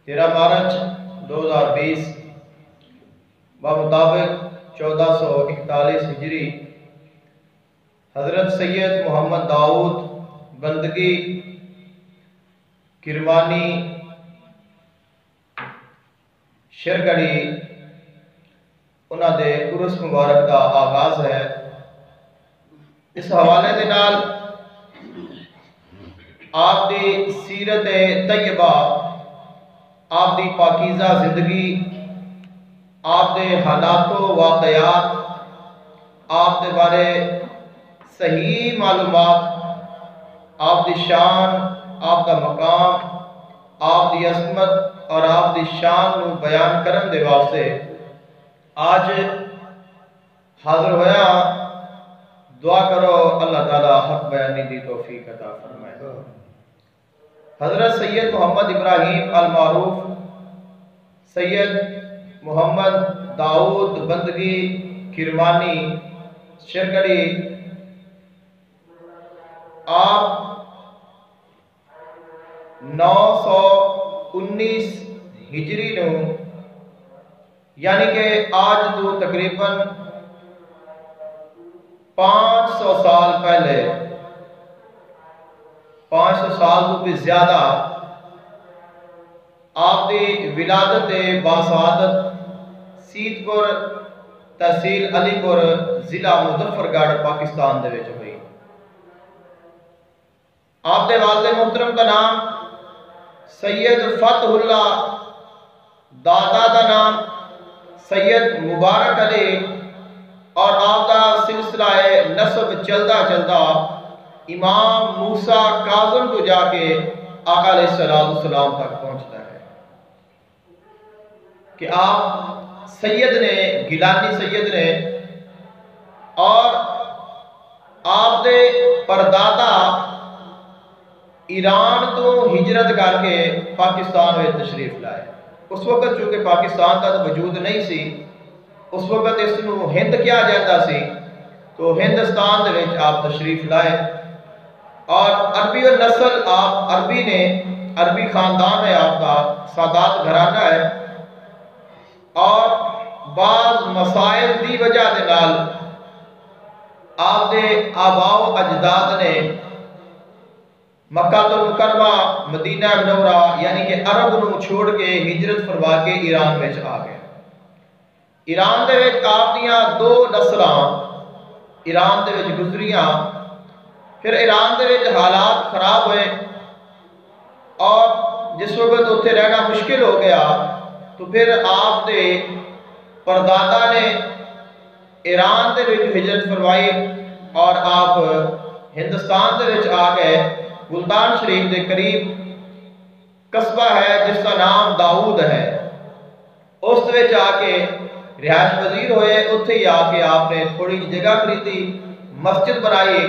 13 مارچ 2020 بمطابق 1441 ہجری حضرت سید محمد داؤد بندگی کرمانی شرگڑی انہاں دے عرس مبارک دا آغاز ہے۔ اس حوالے دے نال آپ دی سیرت طیبہ، آپ دی پاکیزہ زندگی، آپ دے حالات و واقعات، آپ دے بارے صحیح معلومات، آپ دی شان، آپ دا مقام، آپ دی عظمت اور آپ دی شان نو بیان کرن دے واسطے آج حاضر ہویا۔ دعا کرو اللہ تعالیٰ حق بیانی دی توفیق عطا فرمائے۔ حضرت سید محمد ابراہیم المعروف سید محمد داؤد بندگی کرمانی شرگڑی آپ 919 ہجری نو یعنی کہ آج تو تقریباً 500 سال پہلے، 500 سال تو بھی زیادہ آپ دی ولادت باسعادت سید پور تحصیل علی پور ضلع مظفر گڑھ پاکستان دے وچ ہوئی۔ آپ دے والد محترم کا نام سید فتح اللہ، دادا دا نام سید مبارک علی، اور آپ دا سلسلہ نسب چلدا چلدا امام موسیٰ کاظم کو جا کے آقا علیہ السلام تک پہنچتا ہے کہ آپ سید نے، گیلانی سید نے، اور آپ دے پردادا ایران تو ہجرت کر کے پاکستان میں تشریف لائے۔ اس وقت چونکہ پاکستان کا تو وجود نہیں سی، اس وقت اس نو ہند کیا جاتا سی، تو ہندوستان دے وچ آپ تشریف لائے اور عربی و نسل آپ عربی نے، عربی خاندان ہے آپ کا، سادات گھرانہ ہے، اور بعض مسائل دی وجہ دے نال آپ دے آباء و اجداد نے مکہ المکرمہ مدینہ منورہ یعنی کہ عرب نو چھوڑ کے ہجرت فرما کے ایران وچ آ گئے۔ ایران دے وچ آپ دیاں 2 نسلاں ایران دے وچ گزریاں، پھر ایران دے وچ حالات خراب ہوئے اور جس وقت اتنے رہنا مشکل ہو گیا تو پھر آپ دے پردادا نے ایران دے وچ ہجرت فرمائی اور آپ ہندوستان دے وچ آ گئے۔ ملتان شریف دے قریب قصبہ ہے جس کا نام داؤد ہے، اس وچ آ کے رہائش پذیر ہوئے۔ اتھے ہی آ کے آپ نے تھوڑی جگہ خریدی، مسجد بنائی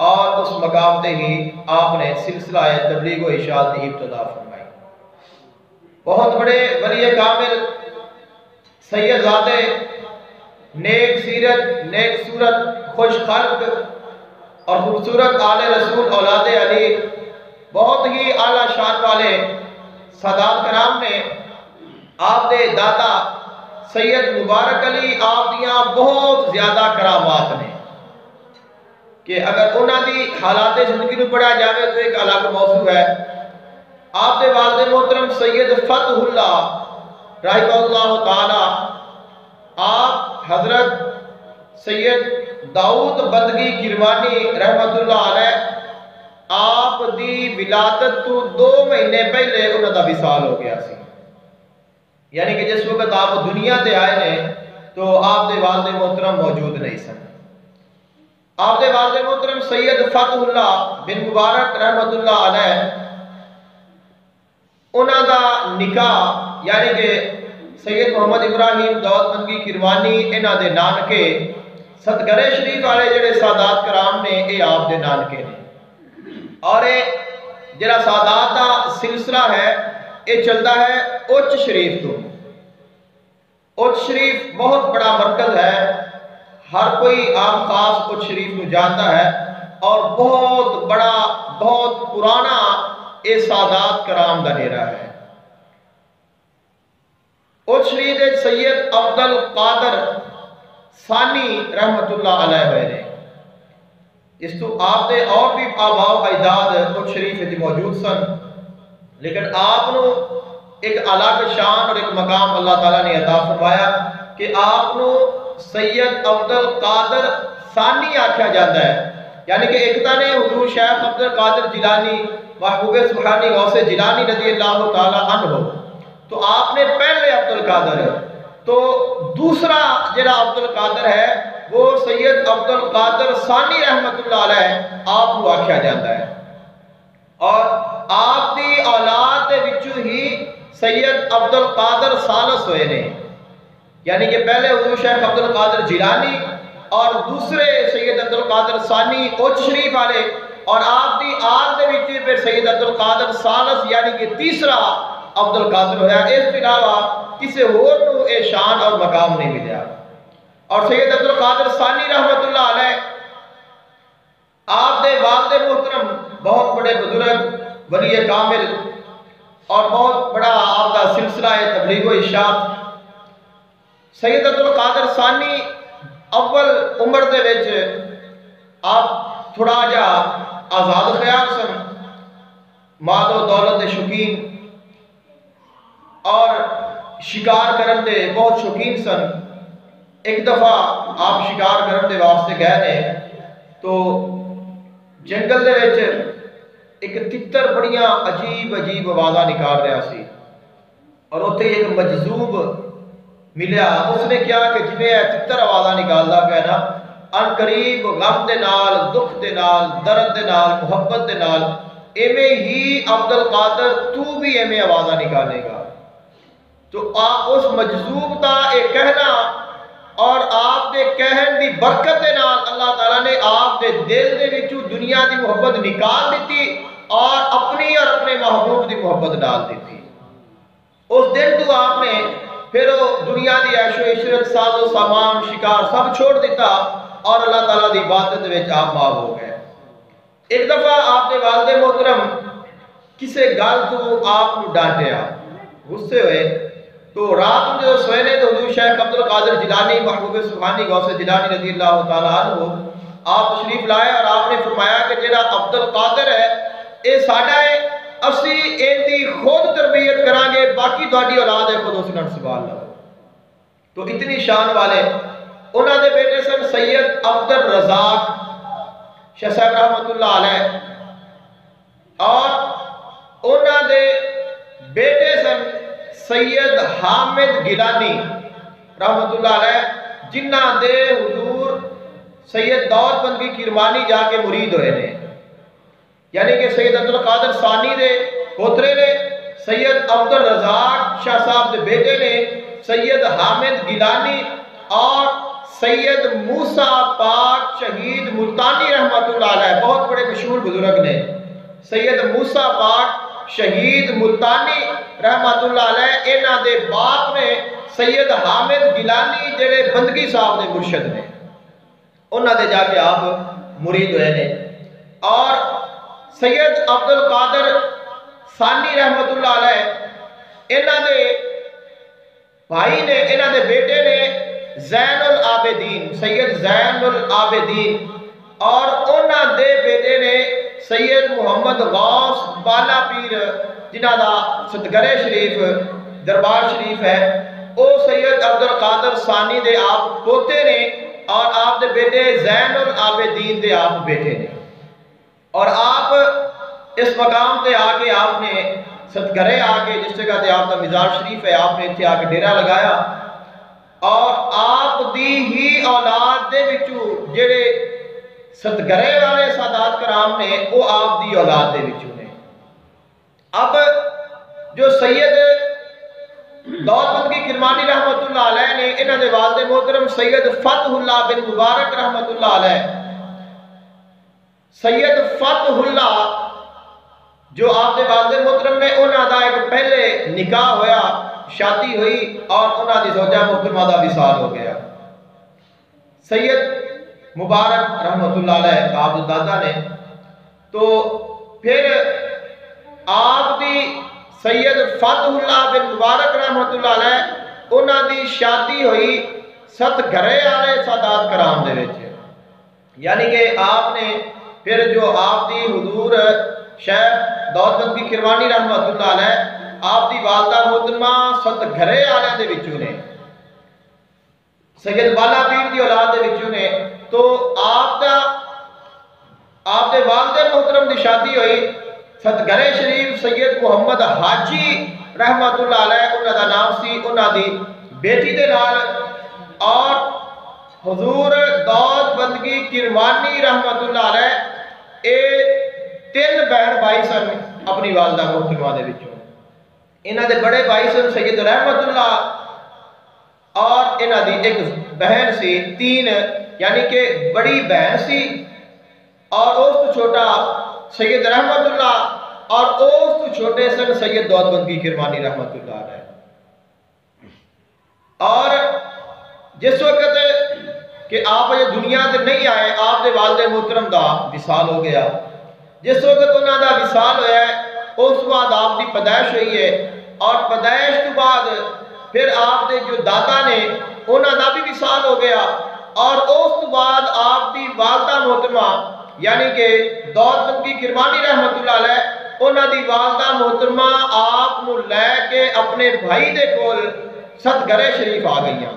اور اس مقام تے ہی آپ نے سلسلہ تبلیغ و ارشاد کی ابتدا فرمائی۔ بہت بڑے ولی کامل، سید زادے، نیک سیرت، نیک صورت، خوش خلق اور خوبصورت آل رسول اولاد علی، بہت ہی اعلیٰ شان والے سادات کرام نے آپ دے دادا سید مبارک علی آپ دیاں بہت زیادہ کرامات نے کہ اگر انہاں دی حالات زندگی نو پڑھا جاوے تو ایک الگ موضوع ہے۔ آپ دے والد محترم سید فتح اللہ رحمہ اللہ تعالی، آپ حضرت سید داؤد بندگی کرمانی رحمت اللہ علیہ، آپ دی ولادت تو 2 مہینے پہلے انہاں دا وصال ہو گیا سی، یعنی کہ جس وقت آپ دنیا تے آئے نے تو آپ دے والد محترم موجود نہیں سن۔ آپ دے والد محترم سید فتح اللہ بن مبارک رحمت اللہ علیہ، انہاں دا نکاح یعنی کہ سید محمد ابراہیم داؤد بندگی کرمانی انہاں دے نانکے ستگرے شریف والے جڑے سادات کرام نے، اے آپ دے نانکے نے، اور اے جڑا سادات دا سلسلہ ہے اے چلتا ہے اچ شریف تو۔ اچ شریف بہت بڑا مرکز ہے، ہر کوئی عام خاص اچ شریف کو جانتا ہے، اور بہت بڑا، بہت پرانا اے سادات کرام دا ڈیرا ہے۔ اس شریف سید عبد القادر ثانی رحمت اللہ علیہ ہوئے نے. اس تو آپ دے اور بھی آباء و اجداد اس شریف وچ موجود سن، لیکن آپ نو ایک الگ شان اور ایک مقام اللہ تعالیٰ نے عطا فرمایا کہ آپ نو سید عبد القادر ثانی آکھیا جاتا ہے. یعنی کہ ایک تانے حضور شیخ عبد القادر جیلانی محبوب سبحانی غوث جیلانی رضی اللہ تعالیٰ عنہ، تو آپ نے پہلے عبد القادر ہے، تو دوسرا جڑا عبد القادر ہے وہ سید عبد القادر ثانی رحمت اللہ علیہ آپ کو آکھیا جاتا ہے. اور آپ دی اولاد دے وچوں ہی سید عبد القادر ثالث ہوئے نے. یعنی کہ پہلے حضور شیخ عبد القادر جیلانی اور دوسرے سید عبد القادر ثانی اوچ شریف والے، اور آپ دی آل دے وچ پھر سید عبد القادر ثالث یعنی کہ تیسرا عبد القادر ہویا. اس کے علاوہ کسی اور نو اے شان اور مقام نہیں ملیا. اور سید عبد القادر ثانی رحمت اللہ علیہ آپ دے والد محترم بہت بڑے بزرگ ولی کامل اور بہت بڑا آپ کا سلسلہ تبلیغ و ارشاد. سید عبد القادر ثانی اول عمر دے وچ آپ تھوڑا جا آزاد خیال سن، مال و دولت دے شوقین اور شکار کرن دے بہت شوقین سن. ایک دفعہ آپ شکار کرن دے واسطے گئے نے تو جنگل دے وچ ایک تتر بڑیاں عجیب عجیب آوازاں نکال رہا سی، اور اتنے ایک مجذوب ملیا. اس نے کیا کہ جویں تتر آوازاں نکالدا پیا نا، ان قریب غم دے نال، دکھ دے نال، درد دے نال، محبت دے نال ایویں ہی عبد القادر تو بھی ایویں آوازاں نکالے گا. تو اس مجذوب دا ایک کہنا اور آپ دے کہن دی برکت دے نال اللہ تعالیٰ نے آپ دے دل دے وچوں دنیا دی محبت نکال دیتی اور اپنی اور اپنے محبوب دی محبت ڈال دیتی. اس دن تو آپ نے پھر دنیا دی عیش و عشرت، ساز و سامان، شکار سب چھوڑ دیتا اور اللہ تعالیٰ دی عبادت وچ آپ ماب ہو گئے. ایک دفعہ آپ دے والد محترم کسے گل تو آپ کو ڈانٹیا، غصے ہوئے، تو رات میں جو سوئے نے تو حضور شیخ عبد القادر جیلانی محبوب سبحانی غوث جیلانی رضی اللہ تعالیٰ عنہ آپ تشریف لائے اور آپ نے فرمایا کہ جڑا عبد القادر ہے اے ساڈا ہے، اسی ان دی خود تربیت کران گے، باقی تہاڈی اولاد ہے خود اس نال سنبھال لو. تو اتنی شان والے انہاں دے بیٹے سن سید عبد الرزاق شاہ صاحب رحمت اللہ علیہ، اور انہاں دے بیٹے سن سید حامد گیلانی رحمت اللہ علیہ، جنہ دے حضور سید داؤد بندگی کرمانی جا کے مرید ہوئے نے. یعنی کہ سید عبد القادر ثانی دے پوترے نے، سید عبد الرزاق شاہ صاحب دے بیٹے نے، سید حامد گیلانی اور سید موسیٰ پاک شہید ملتانی رحمت اللہ علیہ، بہت بڑے مشہور بزرگ نے. سید موسیٰ پاک شہید ملتانی رحمت اللہ علیہ انہاں دے باپ نے سید حامد گیلانی جڑے بندگی صاحب دے مرشد نے، انہاں دے جا کے آپ مرید ہوئے نے. اور سید عبد القادر ثانی رحمت اللہ علیہ انہاں دے بھائی نے، انہاں دے بیٹے نے زین العابدین، سید زین العابدین، اور انہاں دے بیٹے نے سید محمد غوث بالا پیر جنہ دا ستگرے شریف دربار شریف ہے، او سید عبد القادر ثانی دے آپ پوتے نے اور آپ دے بیٹے زین العابدین دے آپ بیٹے نے. اور آپ اس مقام تے آ کے آپ نے ستگرے آ کے جس جگہ تے آپ کا مزار شریف ہے آپ نے اتنے آ کے ڈیرا لگایا، اور آپ دی ہی اولاد دے وچوں جڑے ستگرے والے سادات کرام نے وہ آپ دی اولاد دے وچوں نے. اب جو سید داؤد بندگی کرمانی رحمت اللہ علیہ نے، انہاں دے والد محترم سید فتح اللہ بن مبارک رحمت اللہ علیہ، سید فتح اللہ جو آپ دے والد محترم نے، انہاں دا ایک پہلے نکاح ہویا، شادی ہوئی اور انہاں دی زوجہ محترمہ دا وصال ہو گیا. سید مبارک رحمت اللہ علیہ آپ دادا نے، تو پھر آپ دی سید فتح اللہ بن مبارک رحمت اللہ علیہ انہاں دی شادی ہوئی ست گھرے والے سادات کرام دے وچ، یعنی کہ آپ نے پھر جو آپ دی حضور شیخ دولت بند کی کروانی رحمت اللہ علیہ آپ دی والدہ محترمہ ست گھرے والے دے وچوں نے، سید بالا پیر دی اولاد دے وچوں نے، تو آپ دے والد محترم دی شادی ہوئی ست گھرے شریف سید محمد حاجی رحمت اللہ علیہ انہاں دا نام سی، انہاں دی بیٹی دے نال، اور حضور دولت بندگی کروانی رحمت اللہ علیہ اے 3 بہن بھائی سن اپنی والدہ محترمہ دے وچوں، انہاں دے بڑے بھائی سن سید رحمت اللہ، اور انہاں دی ایک بہن سی، 3 یعنی کہ بڑی بہن سی اور اس تو چھوٹا سید رحمت اللہ، اور اس تو چھوٹے سن سید دولت بند کی کروانی رحمت اللہ علیہ۔ اور جس وقت کہ آپ یہ دنیا تے نہیں آئے، آپ دے والد محترم دا وصال ہو گیا، جس وقت انہاں دا وصال ہویا ہے اس بعد آپ دی پیدائش ہوئی ہے، اور پیدائش تو بعد پھر آپ دے جو دادا نے انہاں دا بھی وصال ہو گیا، اور اس تو بعد آپ دی والدہ محترمہ یعنی کہ دولت بند کی کروانی رحمت اللہ علیہ انہاں دی والدہ محترمہ آپ نو لے کے اپنے بھائی دے کول ست گھرے شریف آ گئیاں،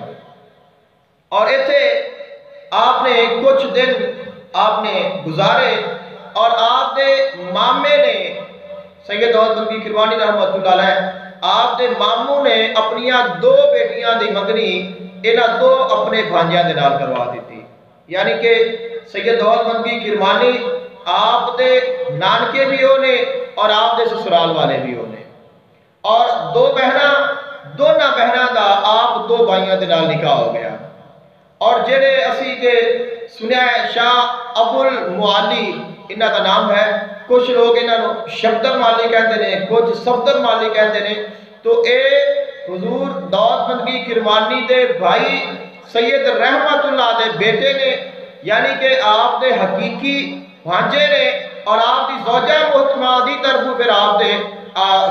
اور ایتھے آپ نے کچھ دن آپ نے گزارے، اور آپ دے مامے نے سید دولت بند کی کروانی رحمت اللہ علیہ آپ دے ماموں نے اپنیاں 2 بیٹیاں دی منگنی انہاں 2 اپنے بھانجیاں دے نال کروا دیتی، یعنی کہ سید دولت بند کی کروانی آپ دے نانکے بھی ہونے اور آپ دے سسرال والے بھی ہونے، اور 2 بہناں دونوں بہناں دا آپ 2 بھائیاں دے نال نکاح ہو گیا، اور جڑے اسی کے سنیا ہے شاہ ابو المعالی انہاں دا نام ہے، کچھ لوگ انہاں نو شفدر مالی کہندے نے، کچھ صفدر مالی کہندے نے، تو اے حضور دولت بند کی کروانی دے بھائی سید رحمت اللہ دے بیٹے نے، یعنی کہ آپ دے حقیقی بھانجے نے، اور آپ دی زوجہ محترمہ دی طرف پھر آپ دے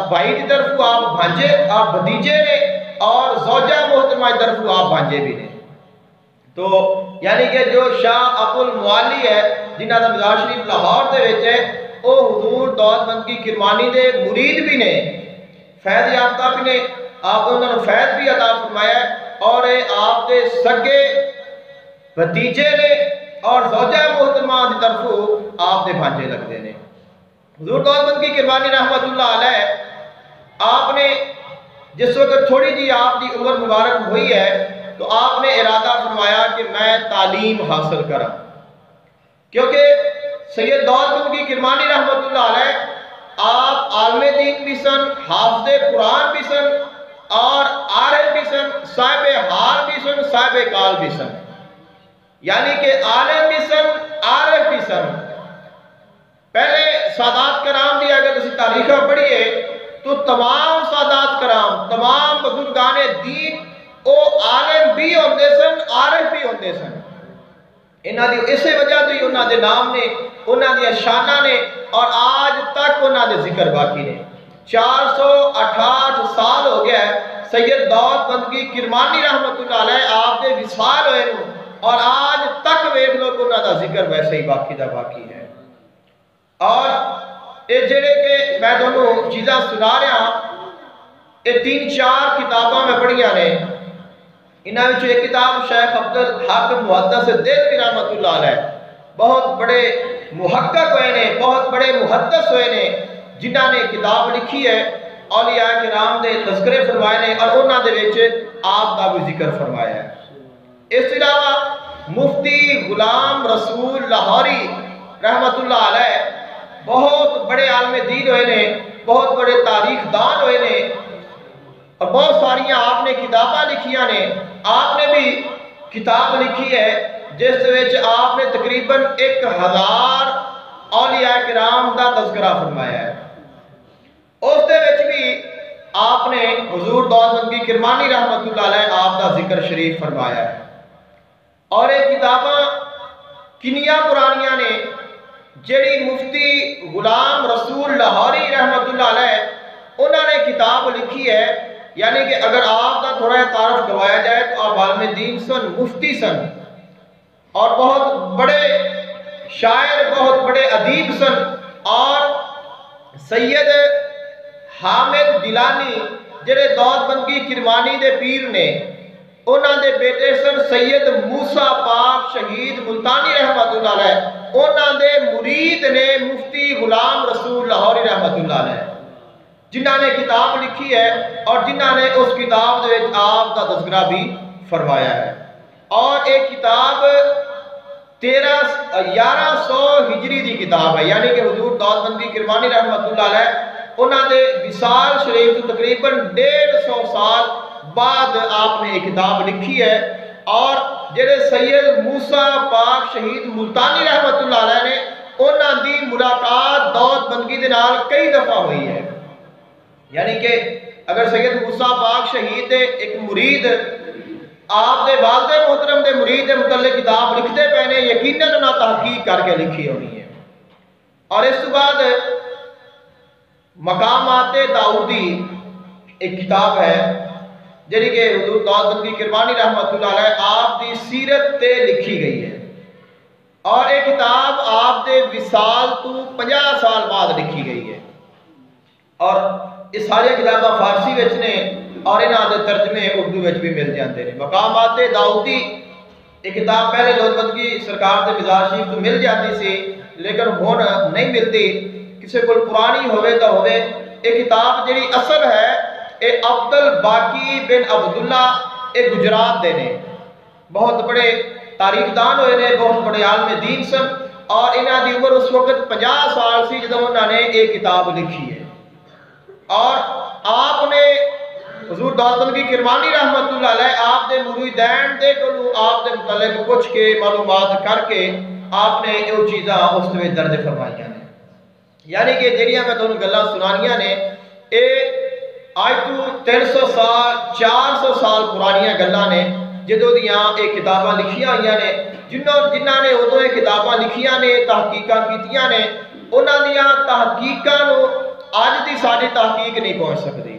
بھائی دی طرف آپ بھانجے آپ بھتیجے نے، اور زوجہ محترمہ دی طرف آپ بھانجے بھی نے۔ تو یعنی کہ جو شاہ ابو المعالی ہے جنہاں دا مزار شریف لاہور دے وچ ہے، وہ حضور دولت بند کی کروانی دے مرید بھی نے، فیض یافتہ بھی نے، آپ انہوں نے فیض بھی عطا فرمایا ہے، اور آپ دے سگے بھتیجے نے اور زوجہ محترمہ دی طرف آپ دے بھانجے لگتے ہیں۔ حضور دولت بند کی کروانی رحمت اللہ علیہ آپ نے جس وقت تھوڑی جی آپ دی عمر مبارک ہوئی ہے تو آپ نے ارادہ فرمایا کہ میں تعلیم حاصل کرا، کیونکہ سید دولت بند کی کروانی رحمت اللہ علیہ آپ عالم دین بھی سن، حافظ قرآن بھی سن، اور عارف بھی سن، صاحب حال بھی سن، صاحب کال بھی سن، یعنی کہ عالم بھی سن، عارف بھی سن۔ پہلے سادات کرام دی اگر اسی تاریخہ پڑھیے تو تمام سادات کرام، تمام بزرگان دین او عالم بھی ہوندے سن، عارف بھی ہوندے سن، انہاں دی اسی وجہ تو ہی انہاں دے نام نے، انہاں دی شانہ نے، اور آج تک انہاں دے ذکر باقی نے۔ 468 سال ہو گیا ہے سید دولت بند کی کروانی رحمت اللہ علیہ آپ دے وصال ہوئے نو، اور آج تک ویکھ لو کہ انہاں دا ذکر ویسے ہی باقی دا باقی ہے۔ اور یہ جڑے کہ میں دونوں چیزاں سنا رہا ہوں، یہ 3-4 کتاباں میں پڑھیاں نے، انہاں وچ ایک کتاب شیخ عبدالحق محدث دہلوی رحمت اللہ علیہ بہت بڑے محقق ہوئے نے، بہت بڑے محدث ہوئے نے، جنہاں نے کتاب لکھی ہے، اولیاء کرام دے تذکرے فرمائے نے، اور انہاں دے وچ آپ دا بھی ذکر فرمایا ہے۔ اس کے علاوہ مفتی غلام رسول لاہوری رحمت اللہ علیہ بہت بڑے عالم دین ہوئے نے، بہت بڑے تاریخ دان ہوئے نے، اور بہت ساریاں آپ نے کتاباں لکھیاں نے۔ آپ نے بھی کتاب لکھی ہے جس وچ آپ نے تقریباً 1000 اولیاء کرام دا تذکرہ فرمایا ہے۔ اس دے وچ بھی آپ نے حضور دولت بند کی کروانی رحمت اللہ علیہ آپ دا ذکر شریف فرمایا ہے۔ اور یہ کتاباں کنیاں پرانیاں نے، جڑی مفتی غلام رسول لاہوری رحمت اللہ علیہ انہوں نے کتاب لکھی ہے یعنی کہ اگر آپ کا تھوڑا تعارف کروایا جائے تو آپ عالم دین سن، مفتی سن، اور بہت بڑے شاعر، بہت بڑے ادیب سن، اور سید حامد گیلانی جڑے دود بندگی کرمانی دے پیر نے، انہاں دے بیٹے سن سید موسیٰ پاک شہید ملتانی رحمت اللہ علیہ، انہاں دے مرید نے مفتی غلام رسول لاہوری رحمت اللہ علیہ، جنہاں نے کتاب لکھی ہے اور جنہاں نے اس کتاب دے وچ آپ کا تذکرہ بھی فرمایا ہے۔ اور ایک کتاب 1100 ہجری دی کتاب ہے، یعنی کہ حضور دود بندگی کرمانی رحمت اللہ علیہ انہاں دے وصال شریف تو تقریباً 150 سال بعد آپ نے ایک کتاب لکھی ہے، اور جڑے سید موسیٰ پاک شہید ملتانی رحمت اللہ علیہ نے انہاں دی ملاقات دود بندگی دے نال کئی دفعہ ہوئی ہے۔ یعنی کہ اگر سید موسیٰ پاک شہید دے ایک مرید آپ دے والد محترم دے مرید دے متعلق کتاب لکھتے پے نے، یقیناً انہاں تحقیق کر کے لکھی ہونی ہے۔ اور اس بعد مقامات داؤدی ایک کتاب ہے جڑی کہ حضور دود بندگی کرمانی رحمت اللہ علیہ آپ دی سیرت تے لکھی گئی ہے، اور ایک کتاب آپ دے وصال تو 50 سال بعد لکھی گئی ہے، اور اس ساری کتاباں فارسی وچ نے اور انہاں دے ترجمے اردو وچ بھی مل جاندے نے۔ مقامات داؤدی ایک کتاب پہلے دود بندگی سرکار دے مزار شریف تو مل جاتی سی، لیکن ہن نہیں ملتی، کسی کو پرانی ہوئے تو ہوئے۔ ایک کتاب جڑی اصل ہے اے عبد الباقی بن عبداللہ اے گجرات دے نے، بہت بڑے تاریخ دان ہوئے نے، بہت بڑے عالم دین سن، اور انہاں دی عمر اس وقت 50 سال سی جدوں انہاں نے ایک کتاب لکھی ہے۔ اور آپ نے حضور دود بندگی کرمانی رحمت اللہ علیہ آپ دے مریدین دے کولوں آپ دے متعلق پوچھ کے معلومات کر کے آپ نے یہ چیزاں اس میں درج فرمائیاں نے، یعنی کہ جڑیاں میں تانوں گلاں سنانیاں نے اے آج تو 300 سال 400 سال پرانیاں گلاں نے جدوں دیاں یہ کتاباں لکھیاں ہوئیاں نے، جنہاں نے ادوں یہ کتاباں لکھیاں نے، تحقیقاں کیتیاں نے، انہاں دیاں تحقیقاں نو آج دی ساری تحقیق نہیں پہنچ سکتی،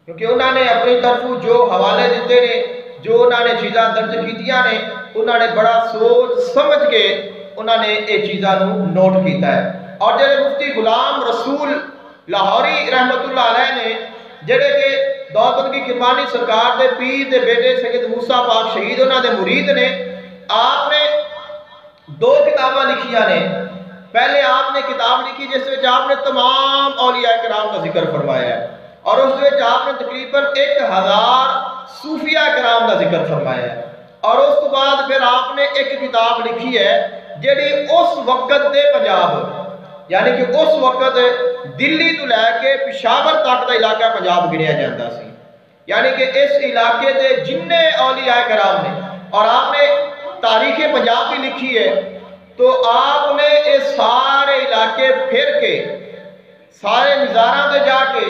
کیونکہ انہوں نے اپنی طرف جو حوالے دیتے نے، جو انہوں نے چیزاں درج کیتیاں نے، انہوں نے بڑا سوچ سمجھ کے انہوں نے یہ چیزاں نوٹ کیتا ہے۔ اور جڑے مفتی غلام رسول لاہوری رحمت اللہ علیہ نے، جڑے کہ دود بندگی کرمانی سرکار دے پیر دے بیٹے سید موسیٰ پاک شہید انہوں نے مرید نے، آپ نے 2 کتاباں لکھیاں نے۔ پہلے آپ نے کتاب لکھی جس میں آپ نے تمام اولیاء کرام کا ذکر فرمایا ہے، اور اس میں آپ نے تقریباً 1000 صوفیاء کرام کا ذکر فرمایا ہے، اور اس کے بعد پھر آپ نے ایک کتاب لکھی ہے جڑی اس وقت دے پنجاب، یعنی کہ اس وقت دلی تو لے کے پشاور تک کا علاقہ پنجاب گنیا جاتا سی، یعنی کہ اس علاقے دے جننے اولیاء کرام نے، اور آپ نے تاریخ پنجاب بھی لکھی ہے، تو آپ نے اس سارے علاقے پھر کے سارے نظارہ دے جا کے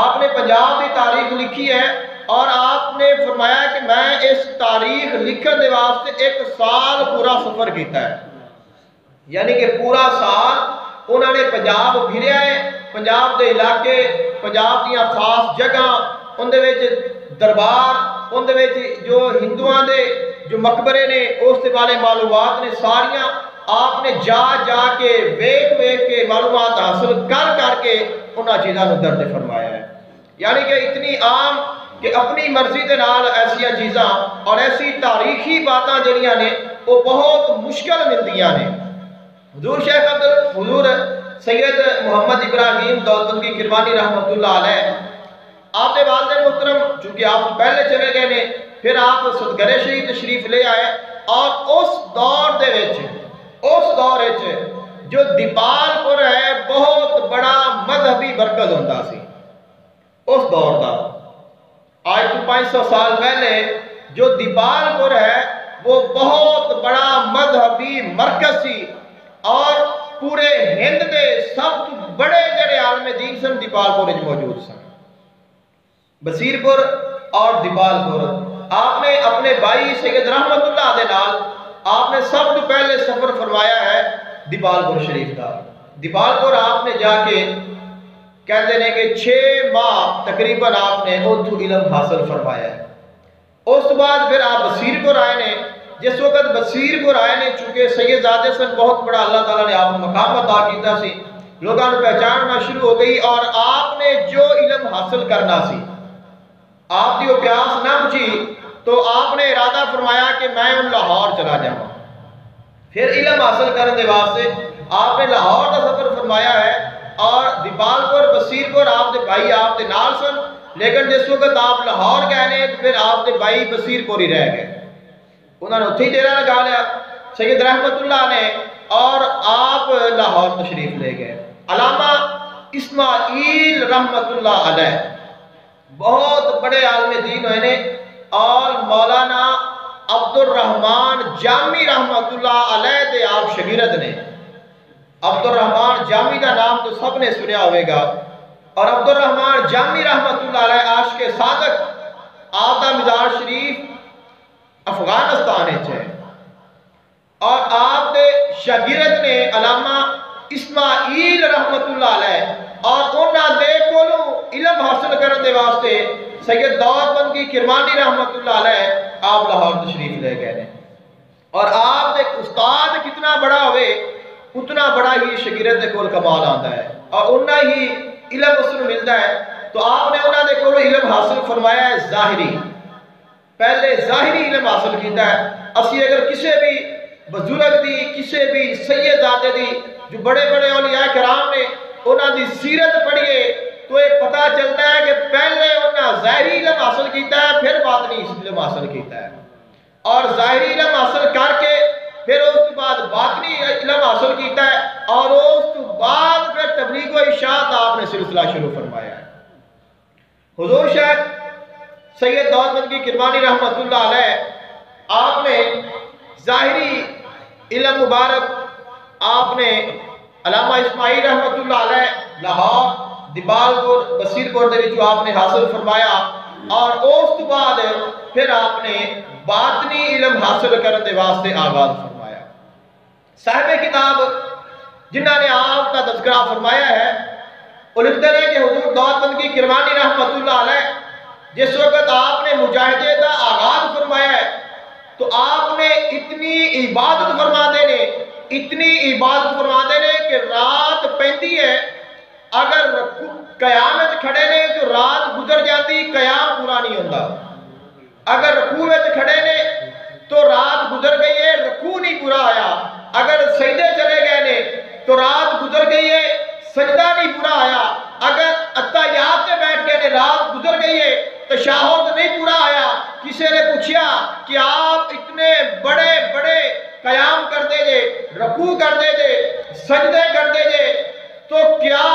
آپ نے پنجاب کی تاریخ لکھی ہے، اور آپ نے فرمایا کہ میں اس تاریخ لکھن دے واسطے 1 سال پورا سفر کیتا ہے، یعنی کہ پورا سال انہوں نے پنجاب پھریا ہے، پنجاب دے علاقے، پنجاب دیاں خاص جگہ، ان دے وچ دربار، ان دے وچ جو ہندوؤں دے جو مقبرے نے اس دے والے معلومات نے ساریاں آپ نے جا جا کے ویکھ کے معلومات حاصل کر کے انہاں چیزاں نو درج فرمایا ہے، یعنی کہ اتنی عام کہ اپنی مرضی دے نال ایسیاں چیزاں اور ایسی تاریخی باتاں جڑیاں نے وہ بہت مشکل ملدیاں نے۔ حضور سید محمد ابراہیم دود بندگی کرمانی رحمت اللہ علیہ آپ کے والد محترم چونکہ آپ پہلے چلے گئے نے، پھر آپ صدگرے شریف تشریف لے آئے، اور اس دور دے وچ جو دیپال پور ہے بہت بڑا مذہبی مرکز ہوتا سی اس دور دا۔ آج تو 500 سال پہلے جو دیپال پور ہے وہ بہت بڑا مذہبی مرکز سی، اور پورے ہند دے سب تو بڑے جڑے عالم دین سن دیپال پور موجود سن، بصیر پور اور دیپال پور۔ آپ نے اپنے بھائی سید رحمت اللہ دے نال آپ نے سب تو پہلے سفر فرمایا ہے دیپال پور شریف کا۔ دیپال پور آپ نے جا کے کہتے ہیں کہ 6 ماہ تقریباً آپ نے اتھو علم حاصل فرمایا ہے۔ اس بعد پھر آپ بصیر پور آئے نے، جس وقت بصیر پور آئے نے چونکہ سید زادے سن بہت بڑا اللہ تعالیٰ نے آپ مقام عطا کیتا سی، لوگوں نے پہچاننا شروع ہو گئی، اور آپ نے جو علم حاصل کرنا سی آپ کی وہ پیاس نہ بچی، تو آپ نے ارادہ فرمایا کہ میں ان لاہور چلا جاؤں۔ پھر علم حاصل کرنے کے واسطے آپ نے لاہور کا سفر فرمایا ہے، اور دیپال پور بصیر پور آپ کے بھائی آپ کے نال سن، لیکن جس وقت آپ لاہور گئے نے پھر آپ کے بھائی بصیر پور ہی رہ گئے، انہوں نے اتھی ڈیرا لگا لیا سید رحمت اللہ نے، اور آپ لاہور تشریف لے گئے۔ علامہ اسماعیل رحمت اللہ علیہ بہت بڑے عالم دین ہوئے نے، اور مولانا عبد الرحمن جامی رحمت اللہ علیہ دے آپ شگیرد نے۔ عبد الرحمن جامی کا نام تو سب نے سنیا ہوئے گا، اور عبد الرحمن جامی رحمت اللہ علیہ عاشق صادق، آپ دا مزار شریف افغانستان ہے، اور آپ دے شاگرد نے علامہ اسماعیل رحمت اللہ علیہ، اور انہاں دے کولوں علم حاصل کرنے دے واسطے سید دعوت بند کی کرمانی رحمت اللہ علیہ آپ لاہور تشریف لے گئے، اور آپ دے استاد کتنا بڑا ہوئے اتنا بڑا ہی شاگرد دے کول کمال آتا ہے، اور اتنا ہی علم اس کو ملتا ہے۔ تو آپ نے انہاں دے کول علم حاصل فرمایا ہے ظاہری، پہلے ظاہری علم حاصل کیتا ہے۔ اسی اگر کسے بھی بزرگ دی، کسے بھی سید زادے دی جو بڑے بڑے اولیاء کرام نے انہاں دی سیرت پڑھیے تو یہ پتہ چلتا ہے کہ پہلے انہاں ظاہری علم حاصل کیتا ہے، پھر باطنی علم حاصل کیتا ہے، اور ظاہری علم حاصل کر کے پھر اس کے بعد باطنی علم حاصل کیتا ہے، اور اس کے بعد پھر تبلیغ و ارشاد آپ نے سلسلہ شروع فرمایا ہے۔ حضور شاہ سید دعوت بند کی کرمانی رحمت اللہ علیہ آپ نے ظاہری علم مبارک آپ نے علامہ اسماعیل رحمت اللہ علیہ لاہور دیبال پور بصیر پور دے جو آپ نے حاصل فرمایا، اور اس کے بعد پھر آپ نے باطنی علم حاصل کرنے دے واسطے آغاز فرمایا۔ صاحب کتاب جنہوں نے آپ کا تذکرہ فرمایا ہے وہ لکھتے ہیں کہ حضور دعوت بند کی کرمانی رحمت اللہ علیہ جس وقت آپ نے مجاہدے کا آغاز فرمایا ہے تو آپ نے اتنی عبادت فرما دینے، اتنی عبادت فرما دینے کہ رات پہنتی ہے، اگر قیامت کھڑے نے تو رات گزر جاتی، قیام پورا نہیں ہوتا، اگر رکوع میں کھڑے نے تو رات گزر گئی ہے، رکوع نہیں پورا آیا، اگر سجدے چلے گئے نے تو رات گزر گئی ہے، سجدہ نہیں پورا آیا، اگر اتحیات میں بیٹھ گئے نے رات گزر گئی ہے، تشہد نہیں پورا آیا۔ کسی نے پوچھا کہ آپ اتنے بڑے بڑے قیام کر دے جے، رکوع کر دے جے، سجدے کر دے جے، تو کیا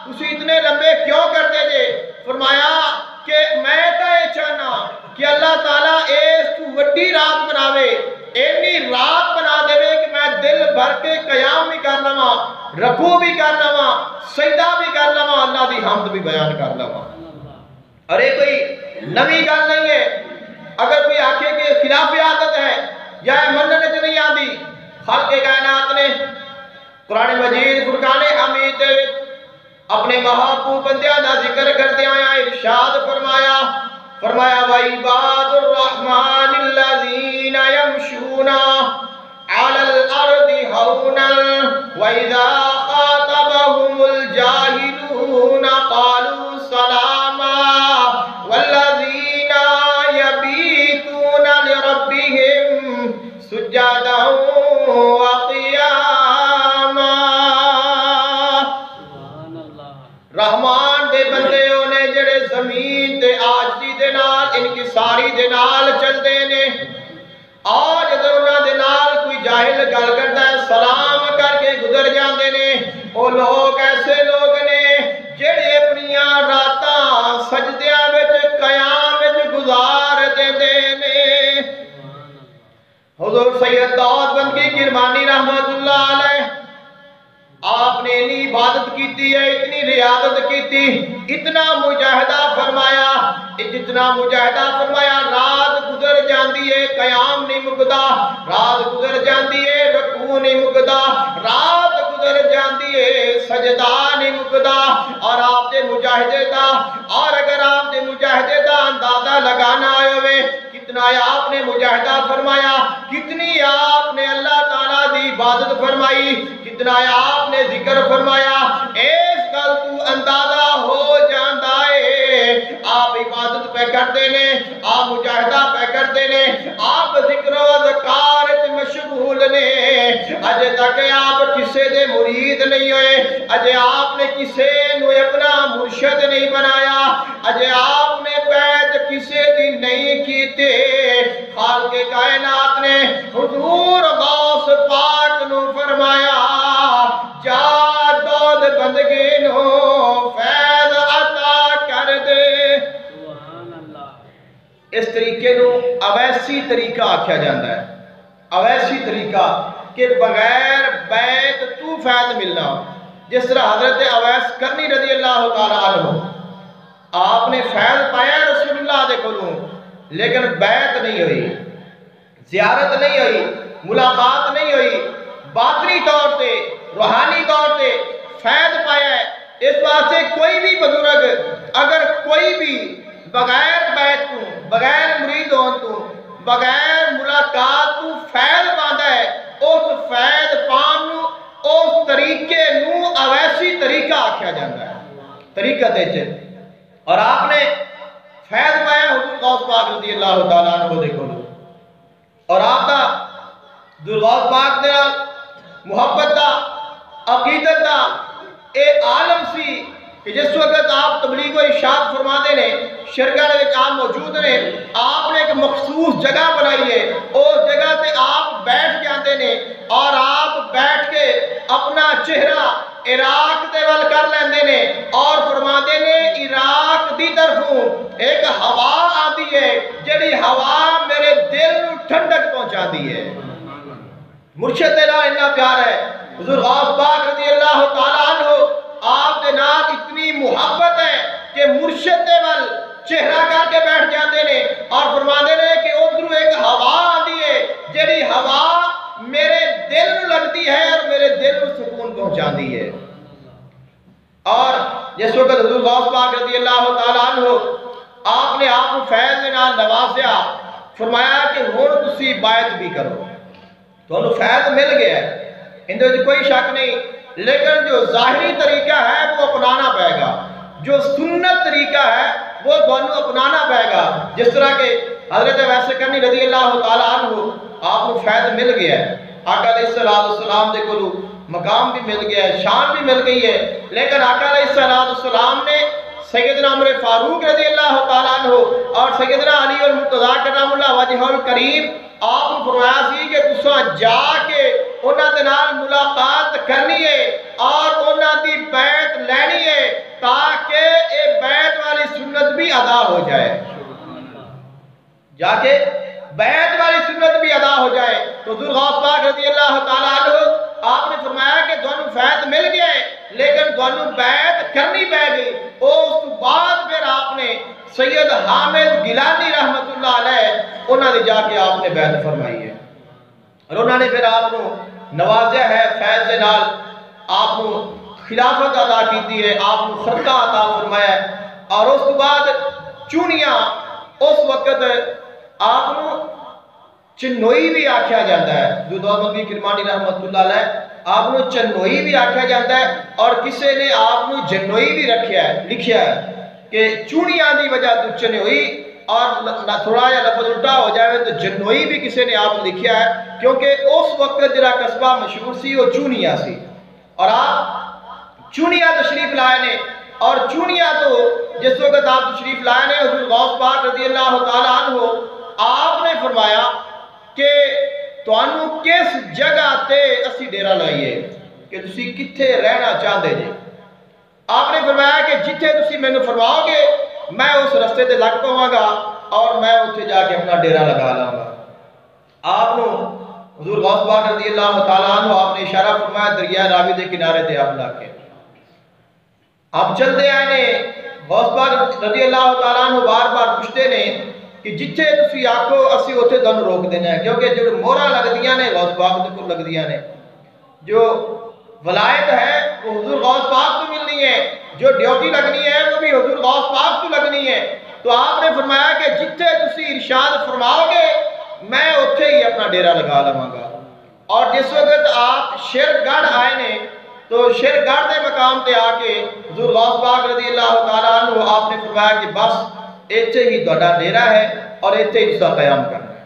اسی اتنے لمبے کیوں کر دے جے؟ فرمایا کہ میں تو یہ چاہنا کہ اللہ تعالیٰ اس تو وڈی رات بناوے، اینی رات بنا دے کہ میں دل بھر کے قیام بھی کر لواں، رکوع بھی کر لواں، سجدہ بھی کر لواں، اللہ دی حمد بھی بیان کر لواں۔ اور یہ کوئی نئی گل نہیں ہے، اگر کوئی آکھے کہ خلاف عادت ہے یا مننے چ نہیں آتی، خالق کائنات نے قرآن مجید فرقان حمید دے اپنے محبوب بندیاں دا ذکر کرتے آیا ارشاد فرمایا وَعِبَادُ الرَّحْمَنِ الَّذِينَ يَمْشُونَ عَلَى الْأَرْضِ هَوْنًا وَإِذَا خَاطَبَهُمُ الْجَاهِلُونَ قَالُوا سَلَامًا وَالَّذِينَ يَبِيتُونَ لِرَبِّهِمْ سُجَّدًا وَقِيَامًا۔ رحمان دے بندے ہونے جڑے زمین دے آجزی دے نال انکساری دے نال چل دے نے، اور جدو انہاں دے نال کوئی جاہل گل کرتا ہے سلام کر کے گزر جاندے نے، وہ لوگ ایسے لوگ نے جڑے اپنیاں راتاں سجدیاں وچ قیام وچ گزار دے نے۔ حضور سید دعوت بند کی کرمانی رحمت اللہ علیہ آپ نے اتنی عبادت کیتی ہے، اتنی ریاضت کیتی، اتنا مجاہدہ فرمایا، جتنا مجاہدہ فرمایا، رات گزر جاندی ہے قیام نہیں مکدا، رات گزر جاندی ہے رکوع نہیں مکدا، رات گزر ادھر جاندی ہے سجدہ نہیں مکدا اور آپ دے مجاہدے دا اور اگر آپ دے مجاہدے دا اندازہ لگانا آئے ہوئے کتنا آپ نے مجاہدہ فرمایا کتنی آپ نے اللہ تعالیٰ دی عبادت فرمائی کتنا آپ نے ذکر فرمایا اس گل تو اندازہ ہو جاندہ ہے آپ عبادت پہ کرتے نے آپ مجاہدہ پہ کرتے نے آپ ذکر و اذکار مشغول نے اجے تک آپ کسے دے مرید نہیں ہوئے اجے آپ نے کسے نو اپنا مرشد نہیں بنایا اجے آپ نے بیعت کسے دی نہیں کیتے خالق کائنات نے حضور غوث پاک نو فرمایا جا دود بندگی نو فیض عطا کر دے اس طریقے نو اویسی طریقہ آکھیا جاندہ ہے اویسی طریقہ کہ بغیر بیعت تو فیض ملنا جس طرح حضرت اویس کرنی رضی اللہ تعالیٰ عنہ آپ نے فیض پایا رسول اللہ دے کھولوں لیکن بیعت نہیں ہوئی زیارت نہیں ہوئی ملاقات نہیں ہوئی باطنی طور تے روحانی طور تے فیض پایا ہے اس واسطے کوئی بھی بزرگ اگر کوئی بھی بغیر بیعت تو بغیر مرید ہون تو بغیر ملاقات تو فیض باندھا ہے اس فیض پان نو اس طریقے نو اویسی طریقہ آکھیا جاندہ ہے طریقہ دیجھے اور آپ نے فیض پایا حضور غوث پاک رضی اللہ تعالیٰ عنہ دیکھو اور آپ دا حضور غوث پاک دے محبت دا عقیدت دا اے عالم سی کہ جس وقت آپ تبلیغ و ارشاد فرما دے نے شرکہ نے آپ موجود نے آپ نے ایک مخصوص جگہ بنائی ہے اس جگہ تے آپ بیٹھ جاندے نے اور آپ بیٹھ کے اپنا چہرہ عراق دے وال کر لیندے نے اور فرما دے نے عراق دی طرفوں ایک ہوا آتی ہے جڑی ہوا میرے دل نو ٹھنڈک پہنچا دی ہے مرشد تیرا اتنا پیار ہے حضور غوث پاک رضی اللہ تعالیٰ عنہ آپ دے نال اتنی محبت ہے کہ مرشد دے وال چہرہ کر کے بیٹھ جاتے نے اور فرما دے نے کہ ادھر ایک ہوا آتی ہے جڑی ہوا میرے دل نو لگتی ہے اور میرے دل نو سکون پہنچاتی ہے اور جس وقت حضور غوث پاک رضی اللہ تعالیٰ عنہ آپ نے آپ کو فیض دے نال نوازیا فرمایا کہ ہن تسی بیعت بھی کرو تو انہوں فیض مل گیا ہے اندر کوئی شک نہیں لیکن جو ظاہری طریقہ ہے وہ اپنانا پائے گا جو سنت طریقہ ہے وہ دونوں اپنانا پائے گا جس طرح کہ حضرت ویسے کرنی رضی اللہ تعالیٰ عنہ آپ کو فیض مل گیا ہے آقا علیہ السلام دے کلو مقام بھی مل گیا ہے شان بھی مل گئی ہے لیکن آقا علیہ السلام نے سیدنا عمر فاروق رضی اللہ تعالیٰ عنہ اور سیدنا علی المرتضیٰ کرام اللہ وجہ الکریم آپ کو فرمایا سی کہ تساں جا کے انہاں دے نال ملاقات کرنی ہے اور انہاں دی بیعت لینی ہے تاکہ اے بیعت والی سنت بھی ادا ہو جائے جا کے بیعت والی سنت بھی ادا ہو جائے تو حضور غوث پاک رضی اللہ تعالیٰ عنہ آپ نے فرمایا کہ دونوں فیض مل گئے لیکن دونوں بیعت کرنی پہ گئی اس بعد پھر آپ نے سید حامد گیلانی رحمت اللہ علیہ انہوں نے جا کے آپ نے بیعت فرمائی ہے اور انہوں نے پھر آپ کو نوازیا ہے فیض سے نال آپ کو خلافت عطا کیتی ہے آپ کو خطہ عطا فرمایا ہے اور اس بعد چونیاں اس وقت آپ کو چنوئی بھی آکھیا جاتا ہے جو دعوت بھی کرمانی رحمت اللہ علیہ آپ کو چنوئی بھی آکھیا جاتا ہے اور کسے نے آپ کو جنوئی بھی لکھیا ہے کہ چونیاں دی وجہ تو چنوئی اور تھوڑا یا لفظ الٹا ہو جائے تو جنوئی بھی کسے نے آپ لکھیا ہے کیونکہ اس وقت جڑا قصبہ مشہور سی وہ چونیاں سی اور آپ چونیاں تشریف لائے نے اور چونیاں تو جس وقت آپ تشریف لائے نے حضور غوث پاک رضی اللہ تعالیٰ عنہ آپ نے فرمایا کہ توانو کس جگہ تے اسی ڈیرہ لائیے کہ تسی کتھے رہنا چاہتے جے آپ نے فرمایا کہ جتھے تسی میں نے فرماؤ گے میں اس رستے تے لگ پاؤں گا اور میں اتھے جا کے اپنا ڈیرہ لگا لاؤں گا آپ نے حضور غوث پاک رضی اللہ تعالیٰ عنہ آپ نے اشارہ فرمایا دریا راوی دے کنارے تے آپ لا کے آپ چلتے آئے نے غوث پاک رضی اللہ تعالیٰ عنہ بار بار پوچھتے نے کہ جتھے تسی آکھو اسی اتھے دن روک دینا ہے کیونکہ جو مورا لگ دیاں نے غوث پاک دے کو لگ دیاں نے جو ولایت ہے وہ حضور غوث پاک کو ملنی ہے، جو ڈیوٹی لگنی ہے وہ بھی حضور غوث پاک کو لگنی ہے۔ تو آپ نے فرمایا کہ جتنے تسی ارشاد فرماؤ گے میں اتھے ہی اپنا ڈیرا لگا لواں گا۔ اور جس وقت آپ شیرگڑھ آئے نے تو شیرگڑھ دے مقام تے آ کے حضور غوث پاک رضی اللہ تعالیٰ عنہ آپ نے فرمایا کہ بس ایتھے ہی تہاڈا ڈیرا ہے اور ایتھے ہی اس کا قیام کرنا ہے۔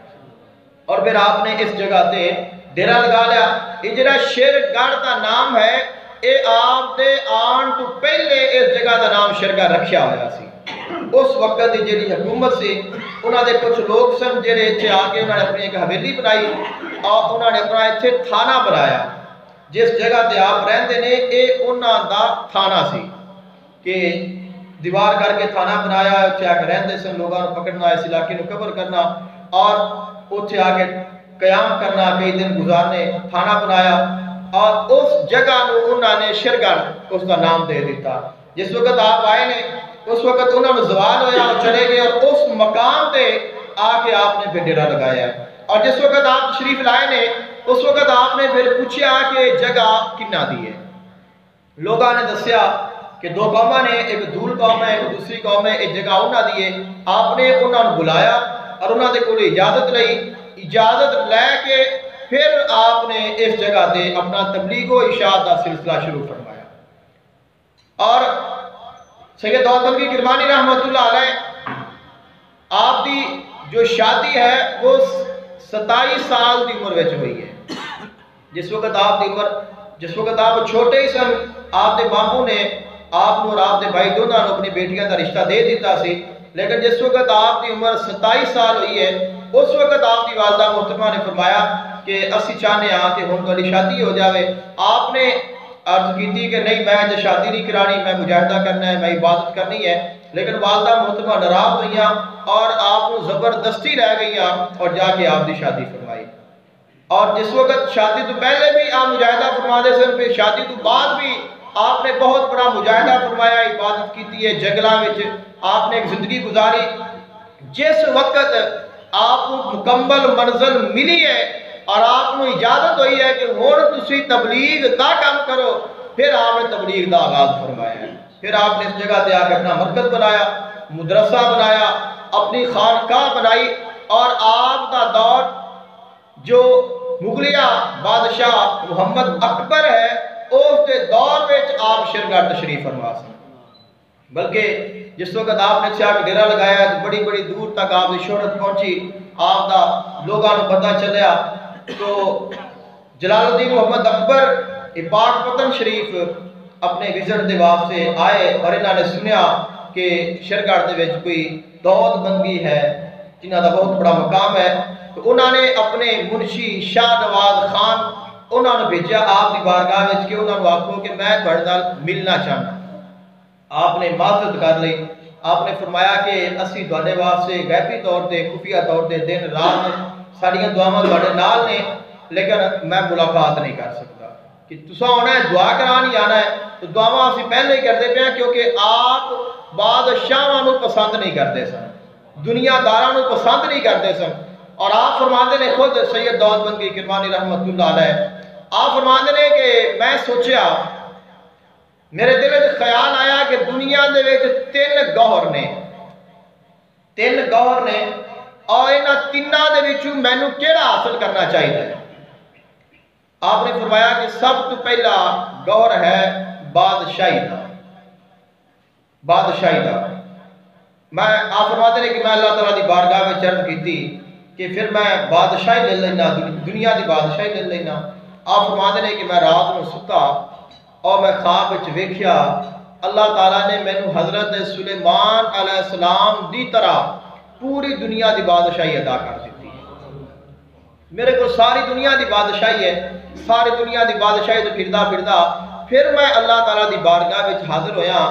اور پھر آپ نے اس جگہ تے ڈیرا لگا لیا۔ یہ جڑا شیرگڑھ دا نام ہے اے آپ دے آن تو پہلے اس جگہ دا نام شیرگڑھ رکھیا ہوا سی۔ اس وقت دی جڑی حکومت سی انہاں دے کچھ لوگ سن جڑے اتھے آ کے انہاں نے اپنی ایک حویلی بنائی اور انہاں نے اپنا اتھے تھانہ بنایا۔ جس جگہ تے آپ رہندے نے اے انہاں دا تھانہ سی کہ دیوار کر کے تھانہ بنایا، اتھے آ کے رہندے سن، لوگاں نوں پکڑنا، اس علاقے نوں کور کرنا اور اتھے آ کے قیام کرنا، کئی دن گزارنے، تھانہ بنایا اور اس جگہ نوں انہاں نے شیرگڑھ اس کا نام دے دیتا۔ جس وقت آپ آئے نے اس وقت انہوں نے زوال ہویا اور چلے گئے اور اس مقام تے آ کے آپ نے پھر ڈیرا لگایا۔ اور جس وقت آپ تشریف لائے نے اس وقت آپ نے پھر پوچھا کہ جگہ کنہ دی ہے۔ لوگاں نے دسیا کہ دو قوماں نے، ایک دھول قوم ہے ایک دوسری قوم ہے، ایک جگہ انہاں دی ہے۔ آپ نے انہاں نے بلایا اور انہاں دے کول اجازت لئی، اجازت لے کے پھر آپ نے اس جگہ تے اپنا تبلیغ و ارشاد کا سلسلہ شروع فرمایا۔ اور سید دولت بلخی کرمانی رحمۃ اللہ علیہ آپ دی جو شادی ہے وہ 27 سال دی عمر وچ ہوئی ہے۔ جس وقت آپ چھوٹے ہی سن آپ دے بابو نے آپ اور آپ دے بھائی دونوں نے اپنی بیٹیاں دا رشتہ دے دیتا سی، لیکن جس وقت آپ دی عمر 27 سال ہوئی ہے اس وقت آپ دی والدہ محترمہ نے فرمایا کہ اسی چاہنے ہاں کہ ہن تہاڈی شادی ہو جاوے۔ آپ نے عرض کی تھی کہ نہیں میں جو شادی نہیں کرانی، میں مجاہدہ کرنا ہے، میں عبادت کرنی ہے، لیکن والدہ محترمہ ناراض ہوئیاں اور آپ کو زبردستی رہ گئیاں اور جا کے آپ دی شادی فرمائی۔ اور جس وقت شادی تو پہلے بھی آپ مجاہدہ فرما دے سن، پھر شادی تو بعد بھی آپ نے بہت بڑا مجاہدہ فرمایا، عبادت کی ہے، جنگلاں وچ آپ نے ایک زندگی گزاری۔ جس وقت آپ کو مکمل منزل ملی ہے اور آپ کو اجازت ہوئی ہے کہ ہن تسی تبلیغ دا کام کرو، پھر آپ نے تبلیغ دا آغاز فرمایا ہے۔ پھر آپ نے اس جگہ تے آ کے اپنا مرکز بنایا، مدرسہ بنایا، اپنی خانقاہ بنائی اور آپ کا دور جو مغلیہ بادشاہ محمد اکبر ہے اس کے دور میں آپ شیرگڑھ تشریف فرما سن۔ بلکہ جس وقت آپ نے چاہ ڈیرا لگایا تو بڑی بڑی دور تک آپ کی شہرت پہنچی، آپ کا لوگوں کو پتہ چلیا تو جلال الدین محمد اکبر پاک پتن شریف اپنے وزٹ دے واسطے آئے اور انہوں نے سنیا کہ شیرگڑھ دے وچ کوئی دولت بندگی ہے جنہاں دا بہت بڑا مقام ہے، تو انہوں نے اپنے منشی شاہ نواز خان انہوں نے بھیجا آپ کی بارگاہ وچ کہ انہوں نے آکھو کہ میں تہاڈے نال ملنا چاہنا۔ آپ نے معذرت کر لی، آپ نے فرمایا کہ اسی تہاڈے واسطے غیبی طور تے خفیہ طور تے دن رات ساڈیاں دعاواں تہاڈے نال نے، لیکن میں ملاقات نہیں کر سکتا کہ تساں آنا ہے دعا کران ہی آنا ہے، تو دعاواں اسی پہلے ہی کرتے پے ہیں کیونکہ آپ بادشاہاں نوں پسند نہیں کرتے سن، دنیا داراں نوں پسند نہیں کرتے سن۔ اور آپ فرماندے نے خود سید دولت بلخی کرمانی رحمۃ اللہ علیہ آپ فرماندے نے کہ میں سوچیا، میرے دل میں خیال آیا کہ دنیا دے وچ تین گوہر نے اور انہاں تیناں دے وچوں مینوں کیڑا حاصل کرنا چاہیے۔ آپ نے فرمایا کہ سب تو پہلا گوہر ہے بادشاہی دا۔ میں آپ فرماتے ہیں کہ میں اللہ تعالیٰ دی بارگاہ میں عرض کی کہ پھر میں بادشاہی لے لینا، دنیا دی بادشاہی لے لینا۔ آپ فرماتے ہیں کہ میں رات میں ستا اور میں خواب وچ ویکھیا اللہ تعالیٰ نے مینوں حضرت سلیمان علیہ السلام دی طرح پوری دنیا دی بادشاہی عطا کر دیتی ہے۔ میرے کو ساری دنیا دی بادشاہی ہے، ساری دنیا دی بادشاہی تو پھردا پھر میں اللہ تعالیٰ دی بارگاہ وچ حاضر ہویا،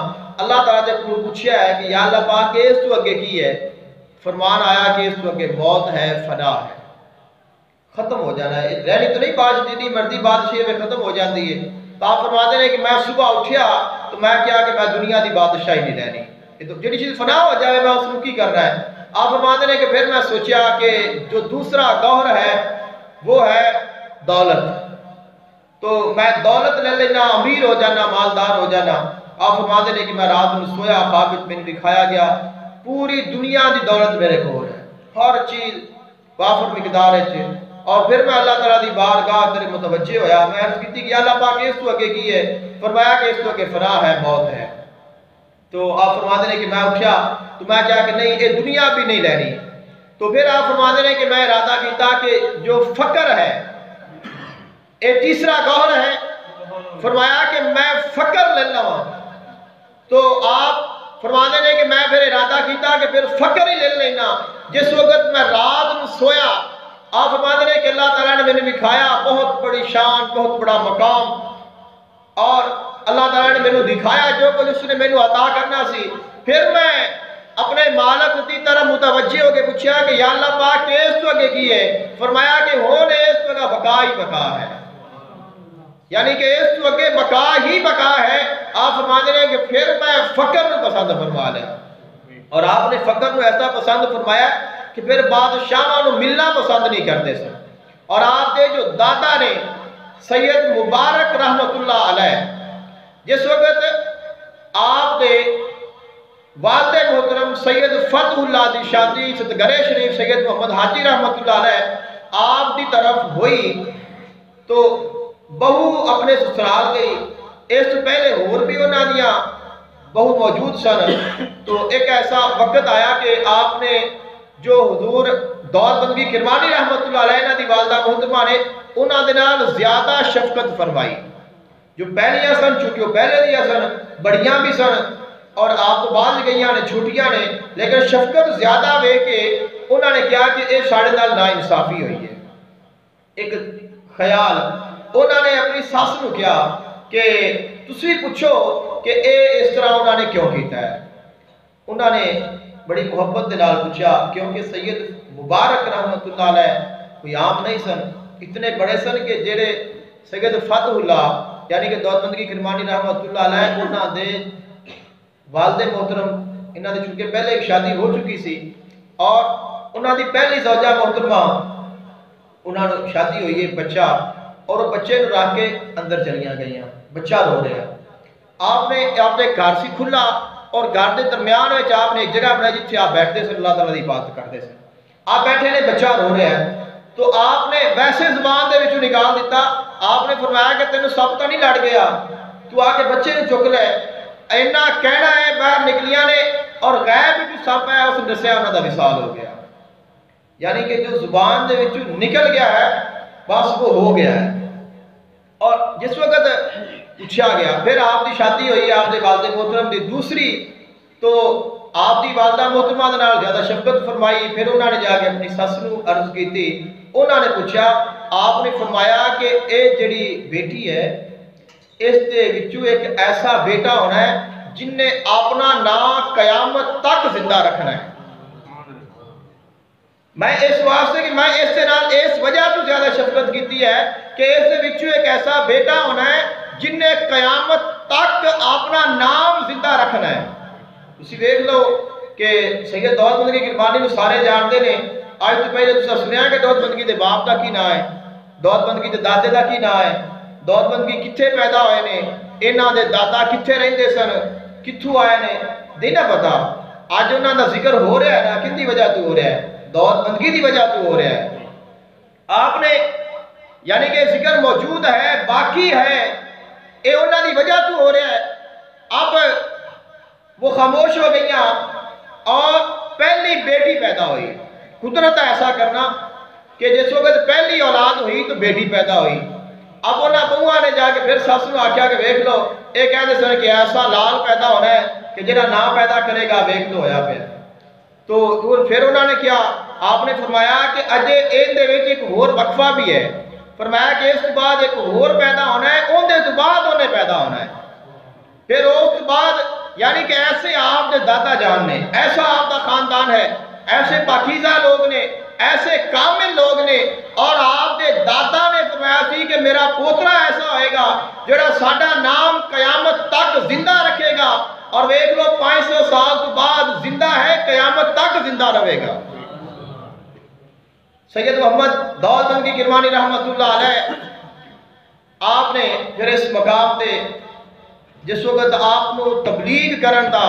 اللہ تعالیٰ نے پوچھا ہے کہ یا اللہ پاک اس تو اگے کی ہے؟ فرمان آیا کہ اس تو اگے موت ہے، فنا ہے، ختم ہو جانا ہے، رہنی تو نہیں بادشاہی دی مرضی بادشاہی میں ختم ہو جاتی ہے۔ تو آپ فرماتے ہیں کہ میں صبح اٹھیا تو میں کیا کہ میں دنیا دی بادشاہی نہیں رہنی، تو جڑی چیز فنا ہو جائے میں اس کو کی کرنا ہے۔ آپ فرماتے ہیں کہ پھر میں سوچیا کہ جو دوسرا گوہر ہے وہ ہے دولت، تو میں دولت لے لینا، امیر ہو جانا، مالدار ہو جانا۔ آپ فرماتے ہیں کہ میں رات میں سویا، خواب میں دکھایا گیا پوری دنیا دی دولت میرے کو ہے، ہر چیز وافر مقدار ہے۔ اور پھر میں اللہ تعالیٰ دی بارگاہ تیرے متوجہ ہویا، میں عرض کی کہ اللہ پاک اس تو اگے کی ہے؟ فرمایا کہ اس تو اگے فنا ہے، موت ہے۔ تو آپ فرماتے ہیں کہ میں اٹھیا تو میں کہا کہ نہیں، یہ دنیا بھی نہیں لینی۔ تو پھر آپ فرماتے ہیں کہ میں ارادہ کیتا کہ جو فقر ہے، یہ تیسرا گوہر ہے، فرمایا کہ میں فقر لے لوں۔ تو آپ فرماتے ہیں کہ میں پھر ارادہ کیتا کہ پھر فقر ہی لے لینا۔ جس وقت میں رات میں سویا، آپ فرماتے ہیں کہ اللہ تعالیٰ نے میں نے دکھایا بہت بڑی شان، بہت بڑا مقام، اور اللہ تعالیٰ نے میں نے دکھایا جو کچھ اس نے میں نے عطا کرنا سی۔ پھر میں اپنے مالک کی طرح متوجہ ہو کے پوچھا کہ یا اللہ پاک کہ اس تو اگے کی ہے؟ فرمایا کہ ہونے اس تو اگے بقا ہی بقا ہے، یعنی کہ اس تو اگے بقا ہی بقا ہے۔ آپ فرماتے ہیں کہ پھر میں فقر میں پسند فرما لیا، اور آپ نے فقر میں ایسا پسند فرمایا کہ پھر بادشاہوں نے ملنا پسند نہیں کرتے سن۔ اور آپ کے جو دادا نے سید مبارک رحمت اللہ علیہ، جس وقت آپ کے والد محترم سید فتح اللہ دی شادی ستگرے شریف سید محمد حاجی رحمت اللہ علیہ آپ دی طرف ہوئی، تو بہو اپنے سسرال گئی۔ اس سے پہلے اور بھی انہوں نے بہو موجود سن۔ تو ایک ایسا وقت آیا کہ آپ نے جو حضور دولت بندگی کرمانی رحمت اللہ علیہ دی والدہ محترمہ نے انہوں نے نال زیادہ شفقت فرمائی۔ جو پہلیاں سن، چونکہ وہ پہلے دیا سن، بڑیاں بھی سن، اور آپ تو بعد گئیاں نے، چھوٹیاں نے، لیکن شفقت زیادہ ہوئے کہ انہوں نے کیا کہ یہ ساڑھے نال نا انصافی ہوئی ہے۔ ایک خیال انہوں نے اپنی ساس نو کیا کہ تسی پوچھو کہ اے اس طرح انہوں نے کیوں کیتا ہے۔ انہوں نے بڑی محبت دلال پوچھا، کیونکہ سید مبارک رحمت اللہ علیہ کوئی عام نہیں سن، اتنے بڑے سن کہ جڑے سید فتح اللہ یعنی کہ دولت بندگی کرمانی رحمت اللہ علیہ انہوں نے والد محترم، انہوں نے چونکہ پہلے ایک شادی ہو چکی سی، اور انہوں نے پہلی زوجہ محترمہ انہوں نے شادی ہوئی ہے، بچہ، اور وہ بچے نو رکھ کے اندر چلیاں گئیاں، بچہ رو رہا ہے۔ آپ نے گھر سی کھلا، اور گھر کے درمیان میں آپ نے ایک جگہ بنائی جتنے آپ بیٹھتے سے اللہ تعالیٰ کی عبادت کرتے سے۔ آپ بیٹھے نے، بچہ رو رہا ہے، تو آپ نے ویسے زبان دے وچوں نکال دیتا، آپ نے فرمایا کہ تینوں سب تو نہیں لڑ گیا، تو آ کے بچے نے چک لے، اینا کہنا ہے باہر نکلیاں نے، اور غیب جو سب ہے اس نے دسیا انہوں کا وصال ہو گیا۔ یعنی کہ جو زبان دے وچوں نکل گیا ہے بس وہ ہو گیا ہے۔ اور جس وقت پوچھا گیا، پھر آپ کی شادی ہوئی آپ کے والد محترم کی دوسری، تو آپ کی والدہ محترمہ دے نال زیادہ شفقت فرمائی۔ پھر انہوں نے جا کے اپنی سس نو عرض کی تھی، انہوں نے پوچھا، آپ نے فرمایا کہ اے جڑی بیٹی ہے اس دے وچوں ایک ایسا بیٹا ہونا ہے جن نے اپنا نام قیامت تک زندہ رکھنا ہے۔ میں اس واسطے کہ میں اس سے نال اس وجہ تو زیادہ شفقت کیتی ہے کہ اس دے وچوں ایک ایسا بیٹا ہونا ہے جن نے قیامت تک اپنا نام زندہ رکھنا ہے۔ اسی دیکھ لو کہ سید دولت بندگی کرمانی نو سارے جانتے ہیں۔ آج تو پہلے تسا سنیا کہ دولت بندگی دے باپ دا کی نام ہے، دولت بندگی دے دادے دا کی نام ہے، دولت بندگی کتھے پیدا ہوئے نے، انہاں دے دادا کتھے رہندے سن، کتھوں آئے نے، دینا پتا۔ آج انہاں دا ذکر ہو رہا ہے نا، کن دی وجہ تو ہو رہا ہے؟ دولت بندگی دی وجہ تو ہو رہا ہے۔ آپ نے یعنی کہ ذکر موجود ہے، باقی ہے، اے انہاں دی وجہ تو ہو رہا ہے۔ اب وہ خاموش ہو گئیاں، اور پہلی بیٹی پیدا ہوئی۔ قدرت ایسا کرنا کہ جس وقت پہلی اولاد ہوئی تو بیٹی پیدا ہوئی۔ اب انہاں بہواں نے جا کے پھر ساس نو آکھیا کہ ویکھ لو، اے کہندے سن کہ ایسا لال پیدا ہونا ہے کہ جڑا نام پیدا کرے گا، ویکھ لو ہویا پھر۔ تو پھر انہوں نے کیا، آپ نے فرمایا کہ اجے این دے وچ ایک اور وقفہ بھی ہے، فرمایا کہ اس کے بعد ایک اور پیدا ہونا ہے، اون دے تو بعد انہیں پیدا ہونا ہے۔ پھر اس کے بعد یعنی کہ ایسے آپ کے دادا جان نے، ایسا آپ کا خاندان ہے، ایسے پاکیزہ لوگ نے، ایسے کامل لوگ نے، اور آپ کے دادا نے فرمایا سی کہ میرا پوترا ایسا ہوئے گا جڑا ساڈا نام قیامت تک زندہ رکھے گا، اور دیکھ لو 500 سال تو بعد زندہ ہے، قیامت تک زندہ رہے گا۔ سید محمد دولت بندگی کرمانی رحمت اللہ علیہ آپ نے پھر اس مقام تے جس وقت آپ کو تبلیغ کرن دا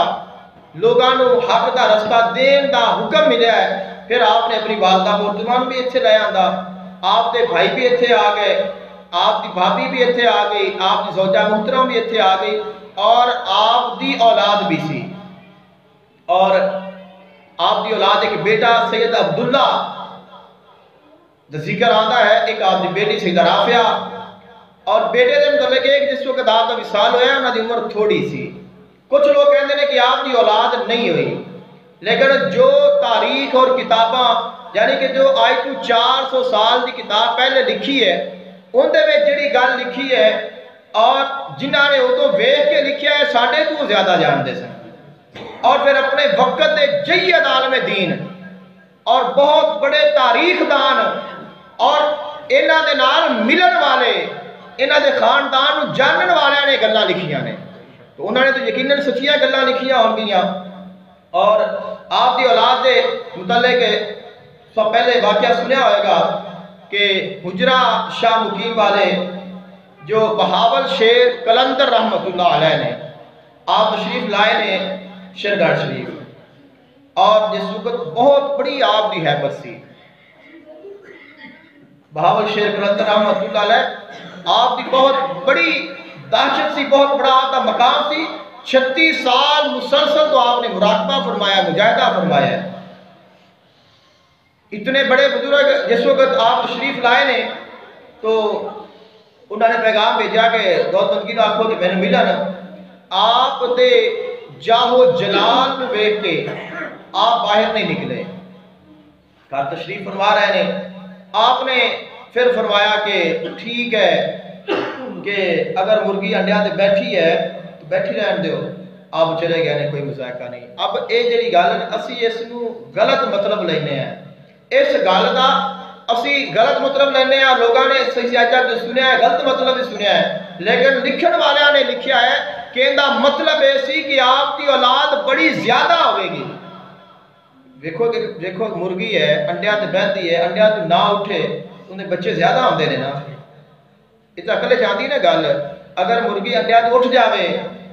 لوگاں نو حق دا رستہ دین دا حکم ملیا ہے، پھر آپ نے اپنی والدہ محترمہ بھی اتنے لے آندا، آپ کے بھائی بھی اتنے آ گئے، آپ کی بھابی بھی اتنے آ گئی، آپ کی زوجہ محترم بھی اتنے آ گئی، اور آپ دی اولاد بھی سی، اور آپ دی اولاد ایک بیٹا سید عبداللہ دا ذکر آتا ہے، ایک آپ دی بیٹی سیدہ رافعہ، اور بیٹے دے متعلق ایک جس وقت آپ کا وصال ہویا انہاں دی عمر تھوڑی سی، کچھ لوگ کہتے ہیں کہ آپ کی اولاد نہیں ہوئی، لیکن جو تاریخ اور کتاباں یعنی کہ جو آج تو 400 سال دی کتاب پہلے لکھی ہے ان دے میں جڑی گل لکھی ہے اور جنہاں نے ادو ویکھ کے لکھیا ہے ساڈے تو زیادہ جانتے سن، اور پھر اپنے وقت دے جید عالم دین اور بہت بڑے تاریخ دان اور انہاں دے نال ملن والے انہاں دے خاندان جانن والے نے گلاں لکھیاں نے، تو انہوں نے تو یقیناً سچیاں گلاں لکھیاں ہون گیاں۔ اور آپ دی اولاد دے متعلق سب پہلے واقعہ سنیا ہوئے گا کہ حجرہ شاہ مقیم والے جو بہاول شیر قلندر رحمت اللہ علیہ نے آپ تشریف لائے نے شرگڑھ شریف، اور جس وقت بہت بڑی آپ دی حیبت سی، بہاول شیر قلندر رحمت اللہ علیہ آپ دی بہت بڑی دہشت سی، بہت بڑا آپ دا مقام سی، 36 سال مسلسل تو آپ نے مراقبہ فرمایا، مجاہدہ فرمایا ہے۔ اتنے بڑے بزرگ جس وقت آپ تشریف لائے نے تو انہوں نے پیغام بھیجا کہ دولت بندگی کو آکھو کہ میں نے ملا نا، آپ دے جاہو جلال میں بیٹھ کے آپ باہر نہیں نکلے، کہا تشریف فرما رہے ہیں، آپ نے پھر فرمایا کہ ٹھیک ہے کہ اگر مرغی انڈیاں تے بیٹھی ہے تو بیٹھی رہن دیو، آپ چلے گئے نے، کوئی مذائقہ نہیں۔ اب اے جڑی گل اسی اس نو غلط مطلب لینے ہیں، اس گل دا اسی غلط مطلب لینے ہیں، لوگاں نے صحیح سیاچہ جو سنیا ہے غلط مطلب بھی سنیا ہے، لیکن لکھن والیاں نے لکھیا ہے کہ اندہ مطلب ایسی کہ آپ کی اولاد بڑی زیادہ ہوئے گی۔ دیکھو مرغی ہے انڈیاں تے بہتی ہے، انڈیاں تو نہ اٹھے انہیں بچے زیادہ ہوندے نے نا، اتنا کلے چاہتی نا گل، اگر مرغی انڈیاں تو اٹھ جاوے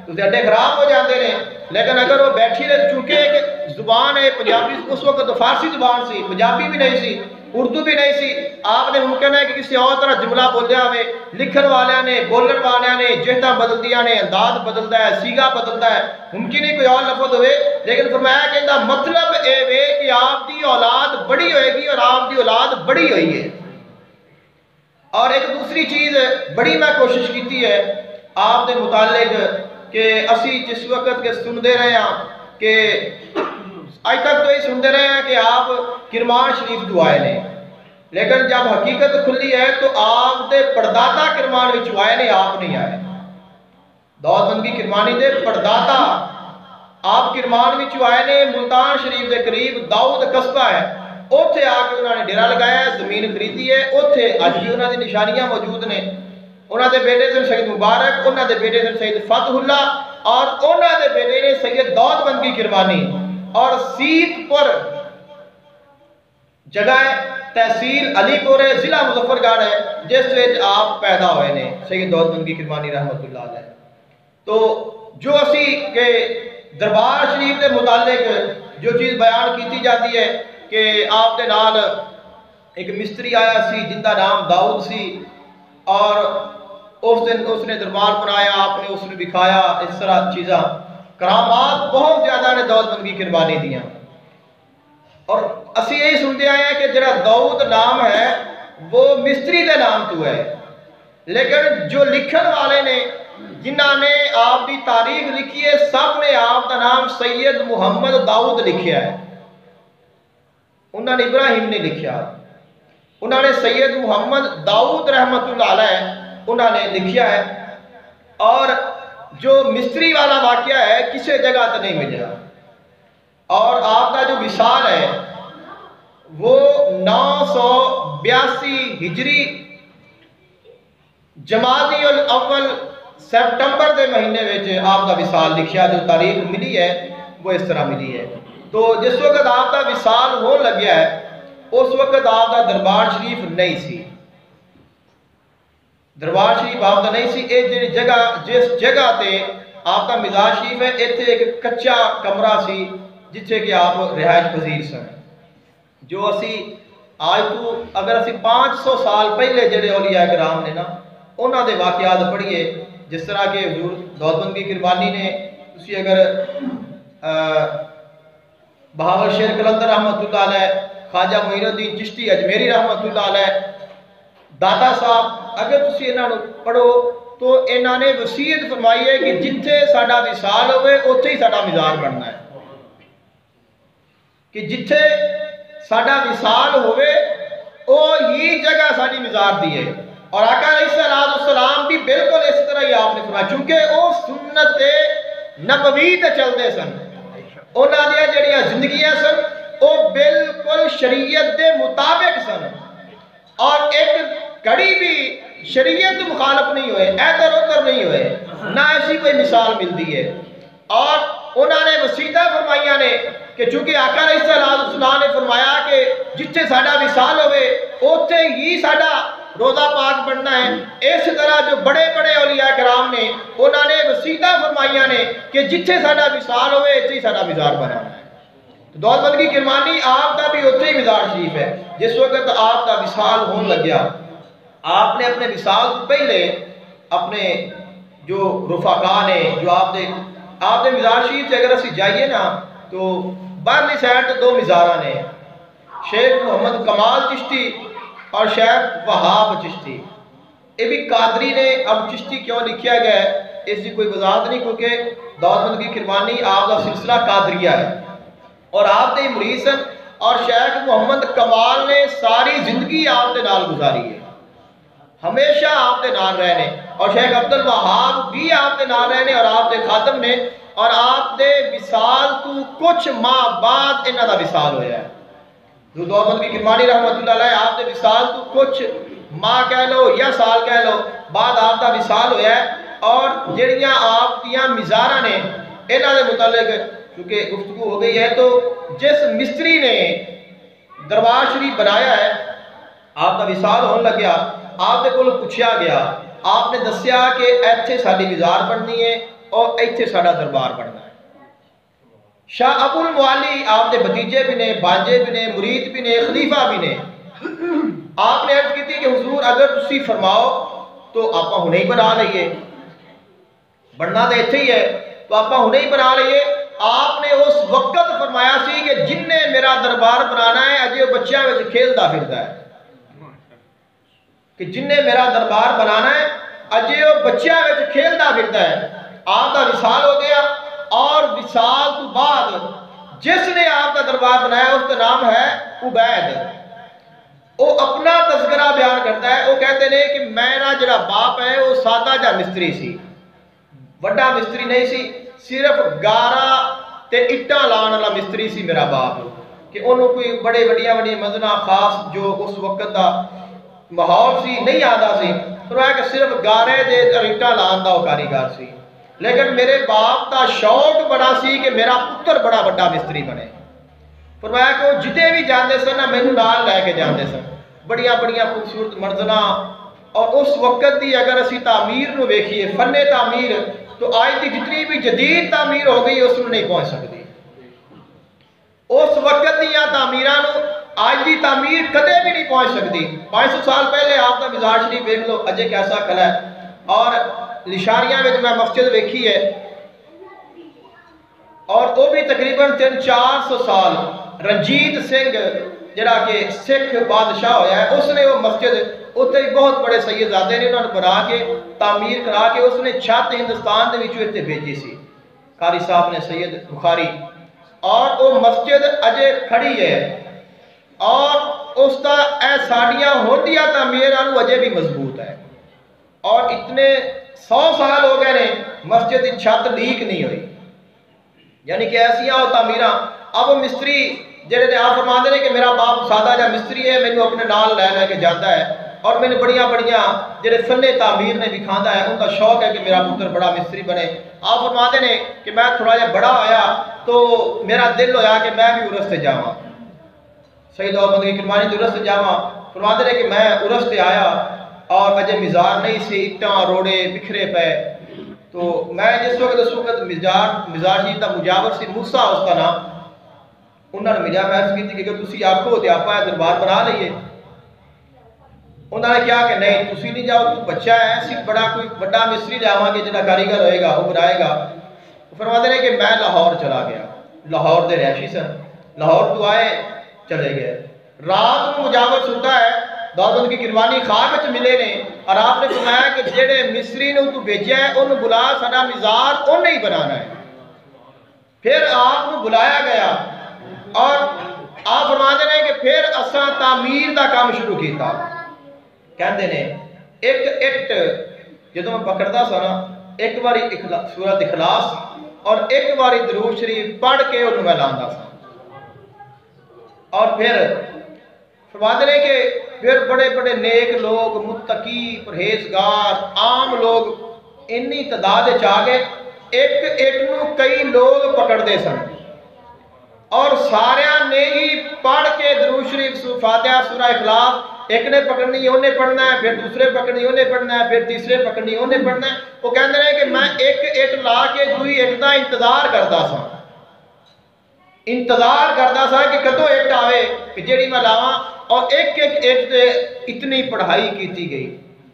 تو انڈے خراب ہو جاندے نے، لیکن اگر وہ بیٹھی رہے، چونکہ ایک زبان ہے پنجابی، اس وقت تو فارسی زبان سی، پنجابی بھی نہیں سی، اردو بھی نہیں سی، آپ نے ممکن ہے کہ کسی اور طرح جملہ بولیا ہوئے، لکھن والیاں نے، بولن والیاں نے جہتاں بدل دیا نے، انداز بدلتا ہے، سیگا بدلتا ہے، ممکن ہی کوئی اور لفظ ہوئے، لیکن فرمایا کہ اندہ مطلب اے وے کہ آپ دی اولاد بڑی ہوئے گی اور آپ دی اولاد بڑی ہوئی ہے۔ اور ایک دوسری چیز بڑی میں کوشش کیتی ہے آپ دے متعلق کہ اسی جس وقت کے سندے رہے ہیں کہ آج تک تو یہ سندے رہے ہیں کہ آپ کرمان شریف تو آئے نے، لیکن جب حقیقت کھلی ہے تو آپ دے پرداتا کرمان وچ آئے نے، آپ نہیں آئے۔ دولت بندگی کرمانی دے پرداتا آپ کرمان وچ آئے نے، ملتان شریف دے قریب داؤد قصبہ ہے، اوتھے آ کے انہوں نے ڈیرا لگایا ہے، زمین خریدی ہے، اوتھے اج بھی انہوں نے نشانیاں موجود نے۔ انہوں نے بیٹے سے سید مبارک، انہوں نے بیٹے سے سید فتح اللہ، اور انہوں نے بیٹے نے سید دولت بندگی کرمانی، اور سیت پر جگہ تحصیل علی پور ہے، ضلع مظفر گڑھ ہے، جس وچ آپ پیدا ہوئے نے سید دولت بندگی کرمانی رحمت اللہ علیہ۔ تو جو اسی کے دربار شریف کے متعلق جو چیز بیان کیتی جاتی ہے کہ آپ دے نال ایک مستری آیا سی جن کا نام داؤد سی، اور اس نے دربار بنایا، آپ نے اس نے دکھایا، اس طرح چیزاں کرامات بہت زیادہ نے دولت بندگی کرمانی دیاں۔ اور اسی یہی سنتے آئے ہیں کہ جڑا داؤد نام ہے وہ مستری دے نام تو ہے، لیکن جو لکھن والے نے جنہاں نے آپ دی تاریخ لکھی ہے سب نے آپ کا نام سید محمد داؤد لکھیا ہے، انہوں نے ابراہیم نے لکھیا، انہوں نے سید محمد داؤد رحمت اللہ علیہ انہوں نے لکھیا ہے۔ اور جو مستری والا واقعہ ہے کسی جگہ تو نہیں ملا، اور آپ کا جو وصال ہے وہ 982 ہجری جمادی الاول سپٹمبر دے مہینے میں آپ کا وصال لکھیا، جو تاریخ ملی ہے وہ اس طرح ملی ہے۔ تو جس وقت آپ کا وصال ہون لگیا ہے اس وقت آپ کا دربار شریف نہیں سی، دربار شریف آپ کا نہیں سی، یہ جی جگہ جس جگہ تے آپ کا مزار شریف ہے اتنے ایک کچا کمرہ سی جتھے کہ آپ رہائش پذیر سن. جو اسی آج تو اگر اسی 500 سال پہلے جڑے اولیاء کرام نے نا انہوں دے واقعات پڑھیے، جس طرح کہ حضور دولت بندی کربانی نے اسی اگر بہاول شیر کلندر رحمۃ اللہ علیہ، خواجہ معین الدین چشتی اجمیری رحمۃ اللہ علیہ، داتا صاحب، اگر تسی انہوں نے پڑھو تو انہوں نے وصیت فرمائی ہے کہ جتھے ساڈا وصال ہوئے اتھے ہی ساڈا مزار بننا ہے، کہ جتھے ساڈا وصال ہوئے او ہی جگہ ساڈی مزار دی ہے. اور آقا علیہ السلام بھی بالکل اس طرح ہی آپ نے فرمایا، چونکہ وہ سنت نبوی تے چلتے سن، انہاں دی جڑیاں زندگیاں سن وہ بالکل شریعت دے مطابق سن، اور ایک کڑی بھی شریعت مخالف نہیں ہوئے، ادھر ادھر نہیں ہوئے، نہ ایسی کوئی مثال ملتی ہے. اور انہوں نے وصیتاں فرمائیاں نے کہ چونکہ آقا علیہ السلام نے فرمایا کہ جتھے ساڈا وصال ہوئے اوتھے ہی ساڈا روزہ پاک بننا ہے، اس طرح جو بڑے بڑے اولیاء کرام نے انہوں نے وصیتاں فرمائیاں نے کہ جتھے ساڈا وصال ہوئے اتھے ہی ساڈا مزار بنانا ہے. دولت بندی کرمانی آپ کا بھی اتھے ہی مزار شریف ہے. جس وقت آپ کا وصال ہون لگیا، آپ نے اپنے وصال سے پہلے اپنے جو رفقا نے جو آپ نے مزار شریف سے اگر اسی جائیے نا تو باہرلی سائڈ تو 2 مزاراں نے، شیخ محمد کمال چشتی اور شیخ وہاب چشتی. یہ بھی قادری نے، اب چشتی کیوں لکھیا گیا ہے اس کی کوئی وضاحت نہیں، کیونکہ دولت بندی کرمانی آپ کا سلسلہ قادریہ ہے اور آپ نے مرید سن، اور شیخ محمد کمال نے ساری زندگی آپ کے نال گزاری ہے، ہمیشہ آپ کے نال رہنے، اور شیخ عبد الوہاب بھی آپ کے نال رہنے اور آپ کے خادم نے، اور آپ دے وصال تو کچھ ماہ بعد انہاں دا وصال ہویا ہے. جو دولت بندی کرمانی رحمۃ اللہ علیہ آپ دے وصال تو کچھ ماہ کہہ لو یا سال کہہ لو بعد آپ دا وصال ہویا ہے. اور جڑیاں آپ دیاں مزاراں نے انہاں دے متعلق کیونکہ گفتگو ہو گئی ہے، تو جس مستری نے دربار شریف بنایا ہے آپ کا وصال ہون لگیا، آپ دے کول پوچھا گیا، آپ نے دسیا کہ ایتھے ساڈی مزار بننی ہے اور ایتھے ساڈا دربار بننا ہے. شاہ ابو المعالی آپ دے بھتیجے بھی نے، بانجے بھی نے، مرید بھی نے، خلیفہ بھی نے. آپ نے عرض کی تھی کہ حضور اگر تسی فرماؤ تو آپا ہنے ہی بنا لئیے، بننا تو ایتھے ہی ہے تو آپا ہنے ہی بنا لئیے. آپ نے اس وقت فرمایا سی کہ جن نے میرا دربار بنانا ہے اجے وہ بچیاں وچ کھیلدا پھردا ہے، کہ جن نے میرا دربار بنانا ہے اجے وہ بچیاں وچ کھیلدا پھردا ہے. آپ کا وصال ہو گیا، اور وصال تو بعد جس نے آپ کا دربار بنایا اس کا نام ہے عبید. وہ اپنا تذکرہ بیان کرتا ہے، وہ کہتے ہیں کہ میرا جڑا باپ ہے وہ سادہ جا مستری سی، بڑا مستری نہیں سی، صرف گارا تے اٹھا لان والا مستری سی میرا باپ، کہ انہوں کوئی بڑے وڈیاں منزلہ خاص جو اس وقت دا ماحول سی نہیں آتا سی، فرمایا کہ صرف گارے دے اٹھا لان دا وہ کاریگر سی. لیکن میرے باپ دا شوق بڑا سی کہ میرا پتر بڑا بڑا مستری بنے. فرمایا کہ وہ جتے بھی جاندے سن نا مینوں نال لے کے جاندے سن، بڑیاں بڑیاں خوبصورت منزلاں. اور اس وقت دی اگر اسی تعمیر نو ویکھیے، فن تعمیر، تو آج دی جتنی بھی جدید تعمیر ہو گئی اس میں نہیں پہنچ سکتی. اس وقت دیا تعمیراں نو آج دی تعمیر کدے بھی نہیں پہنچ سکتی. 500 سال پہلے آپ کا مزار شریف دیکھ لو اجے کیسا کھلا ہے. اور لشاریاں میں میں مسجد ویکھی ہے، اور وہ بھی تقریباً 300-400 سال رنجیت سنگھ جڑا کہ سکھ بادشاہ ہویا ہے اس نے وہ مسجد اتنے بہت بڑے سیدزادے نے انہوں نے بنا کے تعمیر کرا کے اس نے چھت ہندوستان دے وچوں اتنے بھیجی سی، قاری صاحب نے سید بخاری. اور وہ مسجد اجے کھڑی ہے، اور اس کا اے ساڑیاں ہوندیاں تعمیرانو اجے بھی مضبوط ہے. اور اتنے 100 سال ہو گئے نے مسجد کی چھت لیک نہیں ہوئی، یعنی کہ ایسیاں وہ تعمیراں. اب مستری جڑے نے آپ فرماندے نے کہ میرا باپ سادہ جا مستری ہے، مینوں اپنے نال لے لے کے جاتا ہے، اور میں نے بڑیاں بڑیاں جڑے فن تعمیر نے دکھاتا ہے، ان کا شوق ہے کہ میرا پتر بڑا مستری بنے. آپ فرماتے نے کہ میں تھوڑا جا بڑا ہویا تو میرا دل ہویا کہ میں بھی عرس سے جاواں، سید دولت بندی کرمانی دے عرس سے جاواں. فرماتے نے کہ میں عرس سے آیا اور اجے مزار نہیں سی، اٹاں روڑے بکھرے پے. تو میں جس وقت مزار شریف کا مجاور سی، موسیٰ اس کا نام، انہوں نے ملیا، میں عرض کی کہ تسی آکھو تے آپ دربار بنا لئیے. انہوں نے کہا کہ نہیں تسی نہیں جاؤ، تو بچہ ہے، صرف بڑا کوئی بڑا مستری جاواں گے جنہا کاریگر ہوئے گا وہ بنائے گا. فرماتے ہیں کہ میں لاہور چلا گیا، لاہور دے رہائشی سن، لاہور تو آئے چلے گئے. رات میں مجاور سنتا ہے دولت کی قربانی خواب وچ ملے نے، اور آپ نے فرمایا کہ جڑے مصری نے تو بھیجا ہے انہوں بلا، ساڈا مزار انہیں ہی بنانا ہے. پھر آپ کو بلایا گیا اور آپ فرماتے ہیں کہ پھر اساں تعمیر دا کام شروع کیتا. کہندے نے ایک اٹ جدوں میں پکڑدا سا نا، ایک باری سورۃ اخلاص اور ایک باری درود شریف پڑھ کے انہوں میں لاندا سا. اور پھر فرماتے ہیں کہ پھر بڑے بڑے نیک لوگ، متقی، پرہیزگار، عام لوگ انی تعداد چاہ گئے، ایک ایک نو کئی لوگ پکڑ دے سن، اور ساریاں نے ہی پڑھ کے درود شریف فاتحہ سورہ اخلاص، ایک نے پکڑنی انہیں پڑھنا ہے، پھر دوسرے پکڑنی انہیں پڑھنا ہے، پھر تیسرے پکڑنی انہیں پڑھنا ہے. وہ کہتے ہیں کہ میں ایک ایک لا کے دوئی ایک دا انتظار کرتا سا، انتظار کرتا سا کہ کدو ایک آوے کہ جیڑی میں لاواں. اور ایک ایک اتنی پڑھائی کیتی گئی.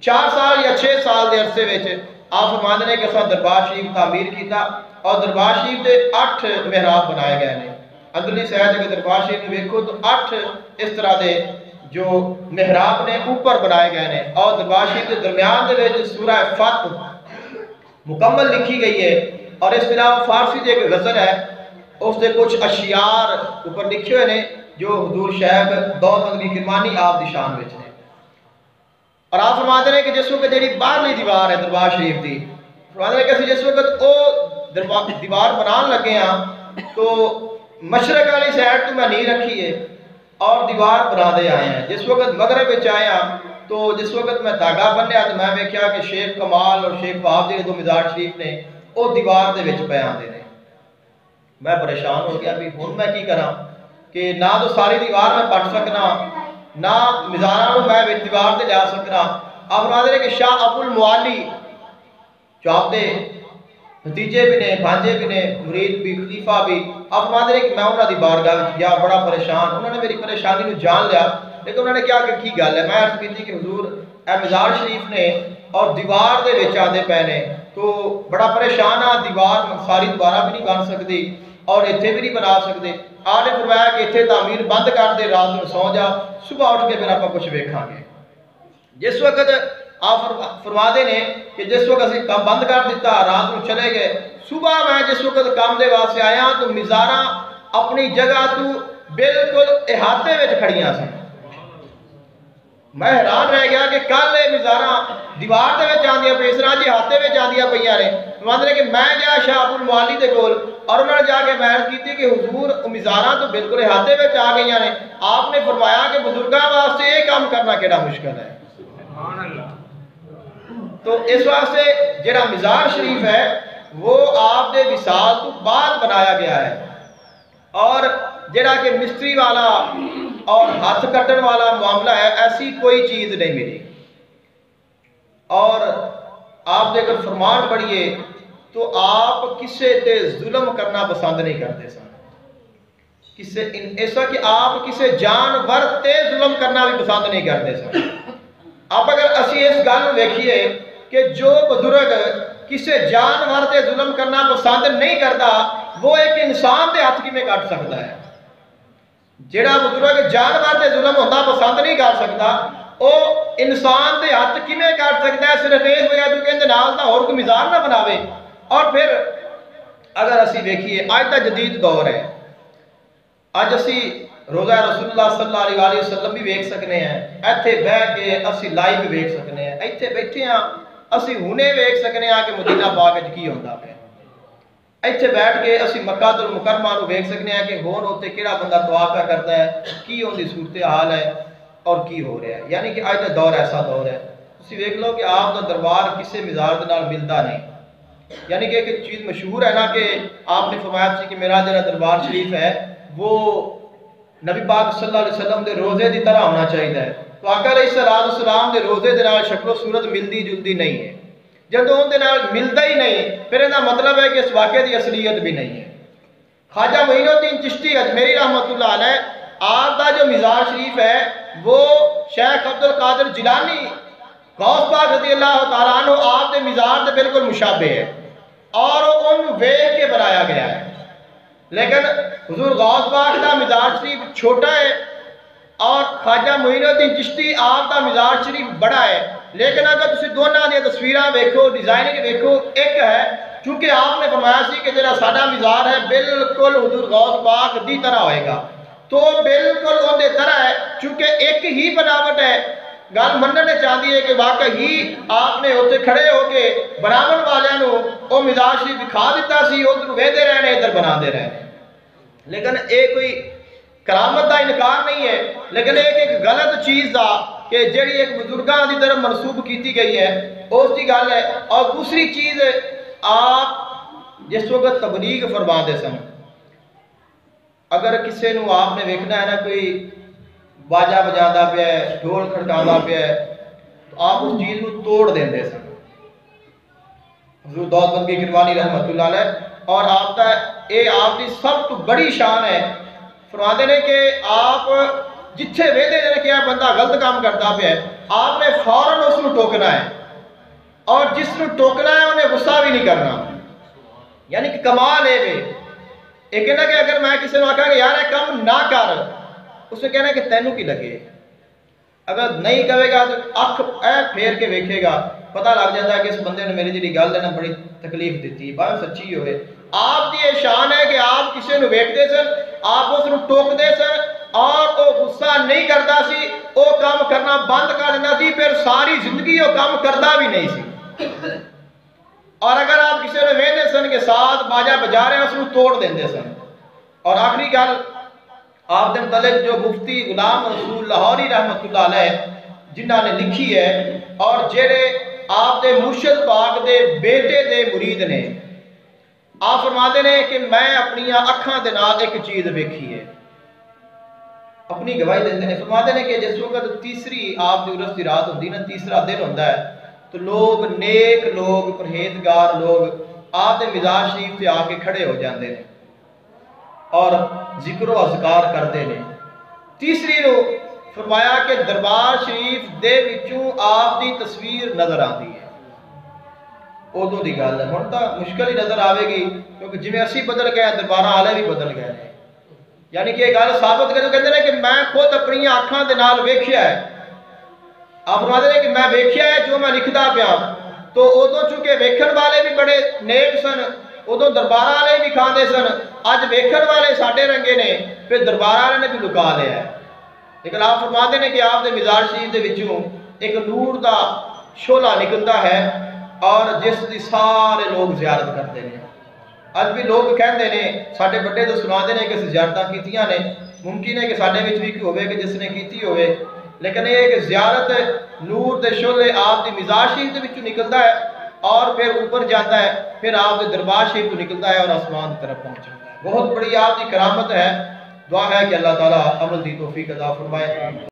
4 سال یا 6 سال دے عرصے وچ آپ فرماندے نے کہ اساں دربار شریف تعمیر کیتا، اور دربار شریف دے 8 محراب بنائے گئے نے. اندرلی سائڈ اگر دربار شریف میں دیکھو تو 8 اس طرح دے جو محراب نے اوپر بنائے گئے نے، اور دربار شریف کے درمیان دے وچ سورہ فتح مکمل لکھی گئی ہے. اور اس طرح فارسی دے ایک غزل ہے، اس دے کچھ اشعار اوپر لکھے ہوئے نے جو حضور شیخ دولت کی کرمانی آپ دی شان وچ نے. اور آپ فرماتے ہیں کہ جس وقت جیڑی باہرلی دیوار ہے دربار شریف دی، فرماتے ہیں کہ جس وقت وہ دیوار بنان لگے ہیں تو مشرق والی سائڈ تو میں نہیں رکھی ہے اور دیوار بنا دے آئے ہیں. جس وقت مغرب وچ آیا تو جس وقت میں دھاگا بنیا تو میں ویکھیا کہ شیخ کمال اور شیخ وہاب جی دو مزار شریف نے وہ دیوار دے وچ پے آندے نے. میں پریشان ہو گیا بھی ہن میں کی کراں کہ نہ تو ساری دیوار میں پٹ سکنا، نہ مزاراں نوں میں دیوار تے لیا سکنا. آپ فرماتے ہیں کہ شاہ ابو المعالی جو آپ دے بھتیجے بھی نے، بھانجے بھی نے، مرید بھی، خلیفہ بھی، آپ فرماتے ہیں کہ میں انہاں دی بارگاہ وچ گیا بڑا پریشان. انہوں نے میری پریشانی نو جان لیا، لیکن انہوں نے کیا کہ کی گل ہے. میں عرض کیتی کہ حضور اے مزار شریف نے اور دیوار دے وچ آندے پے نے تو بڑا پریشان ہاں، دیوار ساری دوبارہ بھی نہیں بن سکتی اور ایتھے بھی نہیں بنا سکتے. آپ نے فرمایا کہ ایتھے تعمیر بند کر دے، رات میں سو جا، صبح اٹھ کے پھر آپ کچھ ویکھاں گے. جس وقت آپ فرماتے ہیں کہ جس وقت اسی کام بند کر دیتا، رات میں چلے گئے، صبح میں جس وقت کام دے واسطے آیا تو مزاراں اپنی جگہ تو بالکل احاطے وچ کھڑیاں سن. میں حیران رہ گیا کہ کل یہ مزاراں دیوار دے وچ آندیاں پئی، اس طرح جی ہاتھے وچ آندیاں پئیاں نے. فرماتے ہیں کہ میں گیا شاہ ابو المعالی دے کول اور انہوں نے جا کے میں عرض کیتی کہ حضور مزاراں تو بالکل احاطے وچ آ گئیاں نے. آپ نے فرمایا کہ بزرگاں واسطے یہ کام کرنا کیڑا مشکل ہے. تو اس واسطے جڑا مزار شریف ہے وہ آپ دے وصال تو بعد بنایا گیا ہے، اور جڑا کہ مستری والا اور ہاتھ کٹن والا معاملہ ہے ایسی کوئی چیز نہیں ملی. اور آپ دے اگر فرمان پڑھیے تو آپ کسے تے ظلم کرنا پسند نہیں کرتے سن. ایسا کہ آپ کسے جانور تے ظلم کرنا بھی پسند نہیں کرتے سن. اب اگر اسی اس گل ویکھیے کہ جو بزرگ کسے جانور تے ظلم کرنا پسند نہیں کرتا وہ ایک انسان دے ہاتھ کیویں کٹ سکتا ہے؟ جڑا بزرگ جانور تے ظلم ہوتا پسند نہیں کر سکتا وہ انسان دے ہاتھ کیویں کٹ سکتا ہے؟ صرف اس وجہ تو کہ نال دا اور کوئی مزار نہ بناوے. اور پھر اگر اسی ویکھیے اج دا جدید دور ہے، اج اسی روزہ رسول اللہ صلی اللہ علیہ وسلم بھی ویکھ سکنے ہیں، ایتھے بیٹھ کے اسی لائیو ویکھ سکنے ہیں، ایتھے بیٹھے ہاں اسی ہونے ویکھ سکنے ہاں کہ مدینہ پاک وچ کی ہوندا پیا. ایتھے بیٹھ کے اسی مکہ المکرمہ نو ویکھ سکنے ہیں کہ ہون اوتے کیڑا بندہ طواف کرتا ہے، کی اون دی صورتحال ہے اور کی ہو رہا ہے. یعنی کہ اج دا دور ایسا دور ہے، تسی ویکھ لو کہ آپ دا دربار کسے مزار دے نال ملدا نہیں. یعنی کہ ایک چیز مشہور ہے نا کہ آپ نے فرمایا کہ میرا جڑا دربار شریف ہے وہ نبی پاک صلی اللہ علیہ وسلم دے روزے دی طرح ہونا چاہیے. تو آقا علیہ السلام دے روزے دے نال شکل و صورت ملدی جلدی نہیں ہے. جدوں اون دے نال ملدا ہی نہیں پھر یہ مطلب ہے کہ اس واقعے دی اصلیت بھی نہیں ہے. خواجہ معین الدین چشتی اجمیری رحمۃ اللہ علیہ آپ کا جو مزاج شریف ہے وہ شیخ عبد القادر جیلانی غوث پاک رضی اللہ تعالیٰ عنہ آپ کے مزاج سے بالکل مشابہ ہے اور ان ویکھ کے بنایا گیا ہے. لیکن حضور غوث پاک کا مزاج شریف چھوٹا ہے اور خواجہ معین الدین چشتی آپ کا مزاج شریف بڑا ہے. لیکن اگر تسی دونوں دی تصویراں ویکھو ڈیزائننگ ویکھو ایک ہے چونکہ آپ نے فرمایا سی کہ جڑا ساڈا مزاج ہے بالکل حضور غوث پاک دی طرح ہوئے گا تو بالکل ان دے طرح ہے چونکہ ایک ہی بناوٹ ہے. گل مننے چاہتی ہے کہ واقعی آپ نے اتنے کھڑے ہو کے بناون والوں وہ مزاج شریف دکھا دیتا سی ادھر وہدے رہنے ادھر بنا دے رہے. لیکن یہ کوئی کرامت کا انکار نہیں ہے لیکن ایک غلط چیز دا کہ جڑی ایک بزرگاں دی طرف منسوب کیتی گئی ہے اس کی گل ہے. اور دوسری چیز آپ جس وقت تبلیغ فرما دے سن اگر کسی نو آپ نے ویکھنا ہے نا کوئی باجا بجادا پیا ہے ڈھول کھڑکادا پیا ہے تو آپ اس چیز کو توڑ دیندے سن. حضور دولت بندگی کروانی رحمت اللہ علیہ اور آپ کا یہ آپ کی سب تو بڑی شان ہے. فرماتے ہیں کہ آپ جتھے ویدے نے کیا بندہ غلط کام کرتا پیا ہے آپ نے فوراً اس کو ٹوکنا ہے اور جس کو ٹوکنا ہے انہیں غصہ بھی نہیں کرنا. یعنی کہ کمال ہے یہ کہنا کہ اگر میں کسی نے آکھا کہ یار یہ کام نہ کر اسے کہنا ہے کہ تینوں کی لگے. اگر نہیں کہے گا تو اکھ اے پھیر کے ویکھے گا پتہ لگ جاتا ہے کہ اس بندے نے میری جڑی گل دینا بڑی تکلیف دیتی باہر سچی ہوئے. آپ کی یہ شان ہے کہ آپ کسی نے ویکھتے سن آپ اس کو ٹوکتے سن اور وہ غصہ نہیں کرتا سی وہ کام کرنا بند کر دینا سی پھر ساری زندگی وہ کام کرتا بھی نہیں سی. اور اگر آپ کسی نے ویندے سن کے ساتھ باجا بجا رہے ہیں اس کو توڑ دیندے سن. اور آخری گل آپ دے متعلق جو مفتی غلام رسول لاہوری رحمت اللہ علیہ جنہاں نے لکھی ہے اور جڑے آپ دے مرشد پاک دے بیٹے دے مرید نے آپ فرماتے ہیں کہ میں اپنی اکھاں دے نال ایک چیز ویکھی ہے اپنی گواہی دیندے ہیں. فرماتے ہیں کہ جس وقت تیسری آپ دی عرس دی رات ہوندی نا تیسرا دن ہوندا ہے تو لوگ نیک لوگ پرہیزگار لوگ آپ دے مزاج شریف سے آ کے کھڑے ہو جاندے ہیں اور ذکر و اذکار کرتے ہیں. تیسری نو فرمایا کہ دربار شریف دے وچوں آپ دی تصویر نظر آتی ہے. ادو دی گل ہے ہن تو مشکل ہی نظر آئے گی کیونکہ جی اسی بدل گئے دربار والے بھی بدل گئے ہیں. یعنی کہ یہ گل ثابت کرو کہتے ہیں کہ میں خود اپنی آنکھاں دے نال ویکھیا ہے. آپ فرماتے ہیں کہ میں ویکھیا ہے جو میں لکھدا پیا تو ادو چونکہ ویکھن والے بھی بڑے نیک سن ادو دربار والے بھی کھاندے سن اج ویکھن والے ساڈے رنگے نے پھر دربار والے نے بھی لکا لیا ہے. لیکن آپ فرماتے ہیں کہ آپ دے مزاج شریف دے وچوں ایک نور دا شعلہ نکلتا ہے اور جس دی سارے لوگ زیارت کرتے ہیں. اج بھی لوگ کہندے نے ساڈے بڑے تو سناتے ہیں کہ زیارتاں کیتیاں نے ممکن ہے کہ ساڈے وچ بھی کوئی ہوے کہ جس نے کیتی ہوے لیکن یہ کہ زیارت نور دے شعلے آپ دی مزاج شریف دے وچوں نکلتا ہے اور پھر اوپر جاتا ہے پھر آپ دے دربار شریف کو نکلتا ہے اور آسمان کی طرف پہنچتا ہے. بہت بڑی آپ کی کرامت ہے. دعا ہے کہ اللہ تعالیٰ عمل دی توفیق عطا فرمائے.